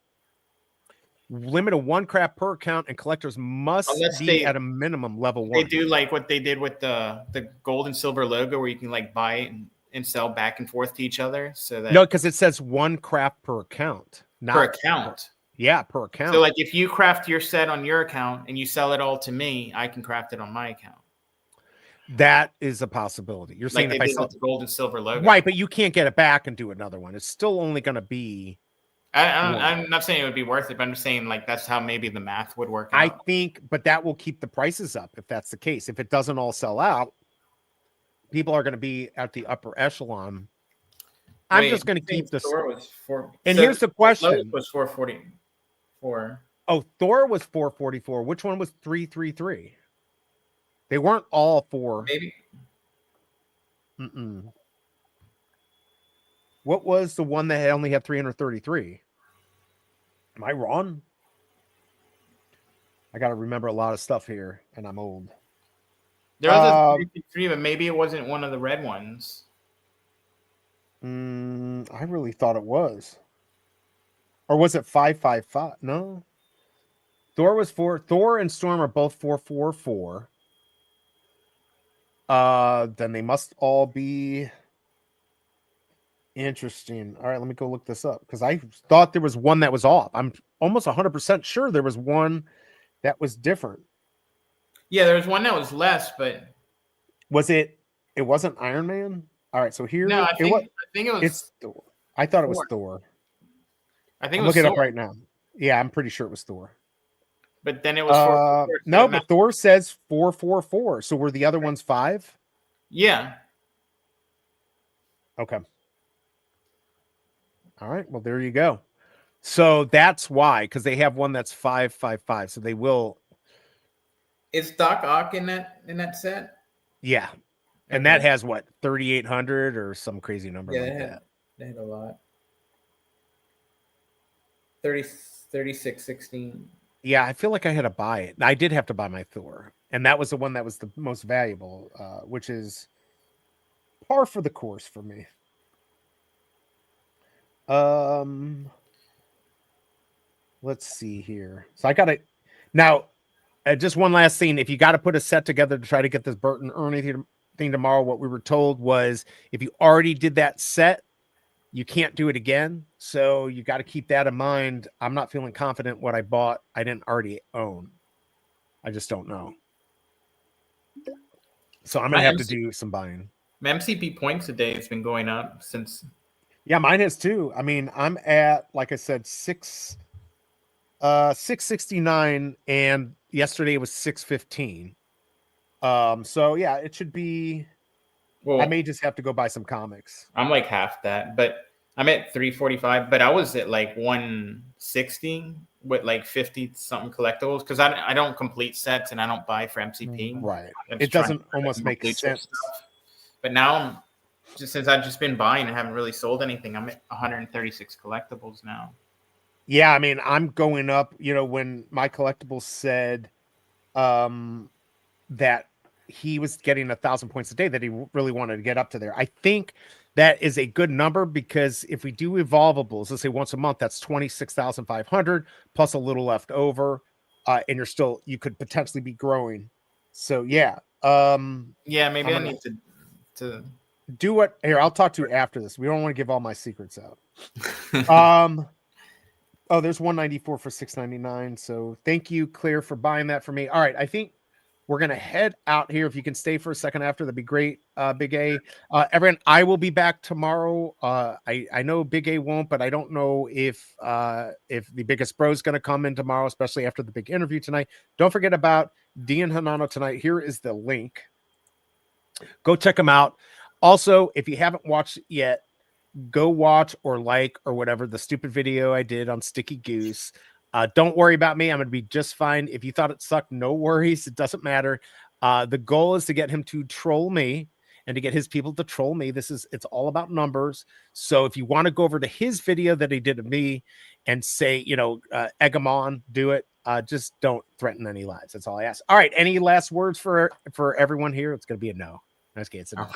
Limit of 1 craft per account, and collectors must be at a minimum level 1. They do like what they did with the gold and silver logo, where you can like buy it and sell back and forth to each other. So that no, because it says 1 craft per account, not per account. Yeah, per account. So like if you craft your set on your account and you sell it all to me, I can craft it on my account. That is a possibility. You're saying like if I sell the gold and silver logo, right? But you can't get it back and do another one. It's still only going to be. I'm not saying it would be worth it, but I'm just saying like that's how maybe the math would work out. I think, but that will keep the prices up if that's the case. If it doesn't all sell out, people are going to be at the upper echelon. I'm just going to keep this. And here's the question: was 444. Oh, Thor was 444. Which one was 333? They weren't all 4. Maybe. What was the one that only had 333? Am I wrong? I got to remember a lot of stuff here, and I'm old. There was a 333, but maybe it wasn't one of the red ones. I really thought it was. Or was it 555? No. Thor was 4. Thor and Storm are both 444. Then they must all be interesting. All right, let me go look this up because I thought there was one that was off. I'm almost 100% sure there was one that was different. Yeah, there was one that was less, but was it? It wasn't Iron Man. All right, so here. No, I think it was. It's Thor. I thought it was Thor. I think I'm looking it up right now. Yeah, I'm pretty sure it was Thor. But then it was 444. No, but Thor says 444. So were the other ones 5? Yeah. Okay. All right. Well, there you go. So that's why, because they have one that's 555. So they will. Is Doc Ock in that set? Yeah. And that has what, 3,800 or some crazy number like that. They had a lot. 3616. Yeah, I feel like I had to buy it. I did have to buy my Thor, and that was the one that was the most valuable, which is par for the course for me. Let's see here. So I got to now. Just one last thing. If you got to put a set together to try to get this Burton Ernie thing tomorrow, what we were told was if you already did that set, you can't do it again. So you got to keep that in mind. I'm not feeling confident what I bought I didn't already own. I just don't know. So I'm gonna have to do some buying. My MCP points a day has been going up since. Yeah, mine has too. I mean, I'm at, like I said, 669, and yesterday was 615. So yeah, it should be. Well, I may just have to go buy some comics. I'm like half that, but I'm at 345. But I was at like 160 with like 50 something collectibles because I don't complete sets and I don't buy for MCP. Right. I'm It just trying doesn't to almost make complete sense. stuff. But now I'm just since I've just been buying and haven't really sold anything, I'm at 136 collectibles now. Yeah, I mean, I'm going up. You know, when my collectibles said that he was getting 1,000 points a day, that he really wanted to get up to there. I think that is a good number because if we do evolvables, let's say once a month, that's 26,500 plus a little left over, and you could potentially be growing. So yeah, Yeah, maybe I need to do what here. I'll talk to you after this. We don't want to give all my secrets out. Oh, there's 194 for 699. So thank you, Claire, for buying that for me. All right, I think we're gonna head out here. If you can stay for a second after, that'd be great. Big A, everyone, I will be back tomorrow. I know Big A won't, but I don't know if the biggest bro is gonna come in tomorrow, especially after the big interview tonight. Don't forget about D and Hanano tonight. Here is the link. Go check them out. Also, if you haven't watched it yet, go watch or like or whatever the stupid video I did on Sticky Goose. Don't worry about me. I'm going to be just fine. If you thought it sucked, no worries. It doesn't matter. The goal is to get him to troll me and to get his people to troll me. It's all about numbers. So if you want to go over to his video that he did of me and say, egg him on, do it. Just don't threaten any lives. That's all I ask. All right. Any last words for everyone here? It's going to be a no. Okay, it's a no.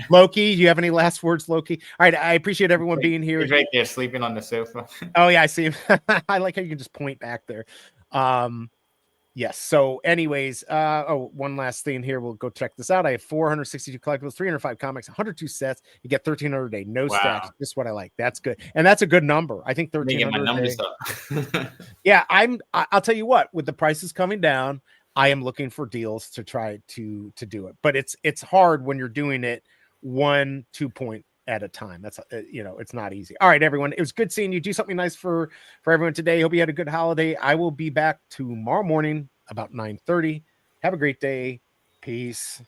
Loki, do you have any last words, Loki? All right, I appreciate everyone being here. He's right there sleeping on the sofa. Oh yeah, I see him. I like how you can just point back there. Yes. So, anyways, one last thing here. We'll go check this out. I have 462 collectibles, 305 comics, 102 sets. You get 1,300 a day, no stacks. Just what I like. That's good, and that's a good number. I think 1,300 a day. Yeah, I'll tell you what. With the prices coming down, I am looking for deals to try to do it, but it's hard when you're doing it 1-2 point at a time. That's it's not easy. All right, everyone, it was good seeing you. Do something nice for everyone today. Hope you had a good holiday. I will be back tomorrow morning about 9:30. Have a great day. Peace.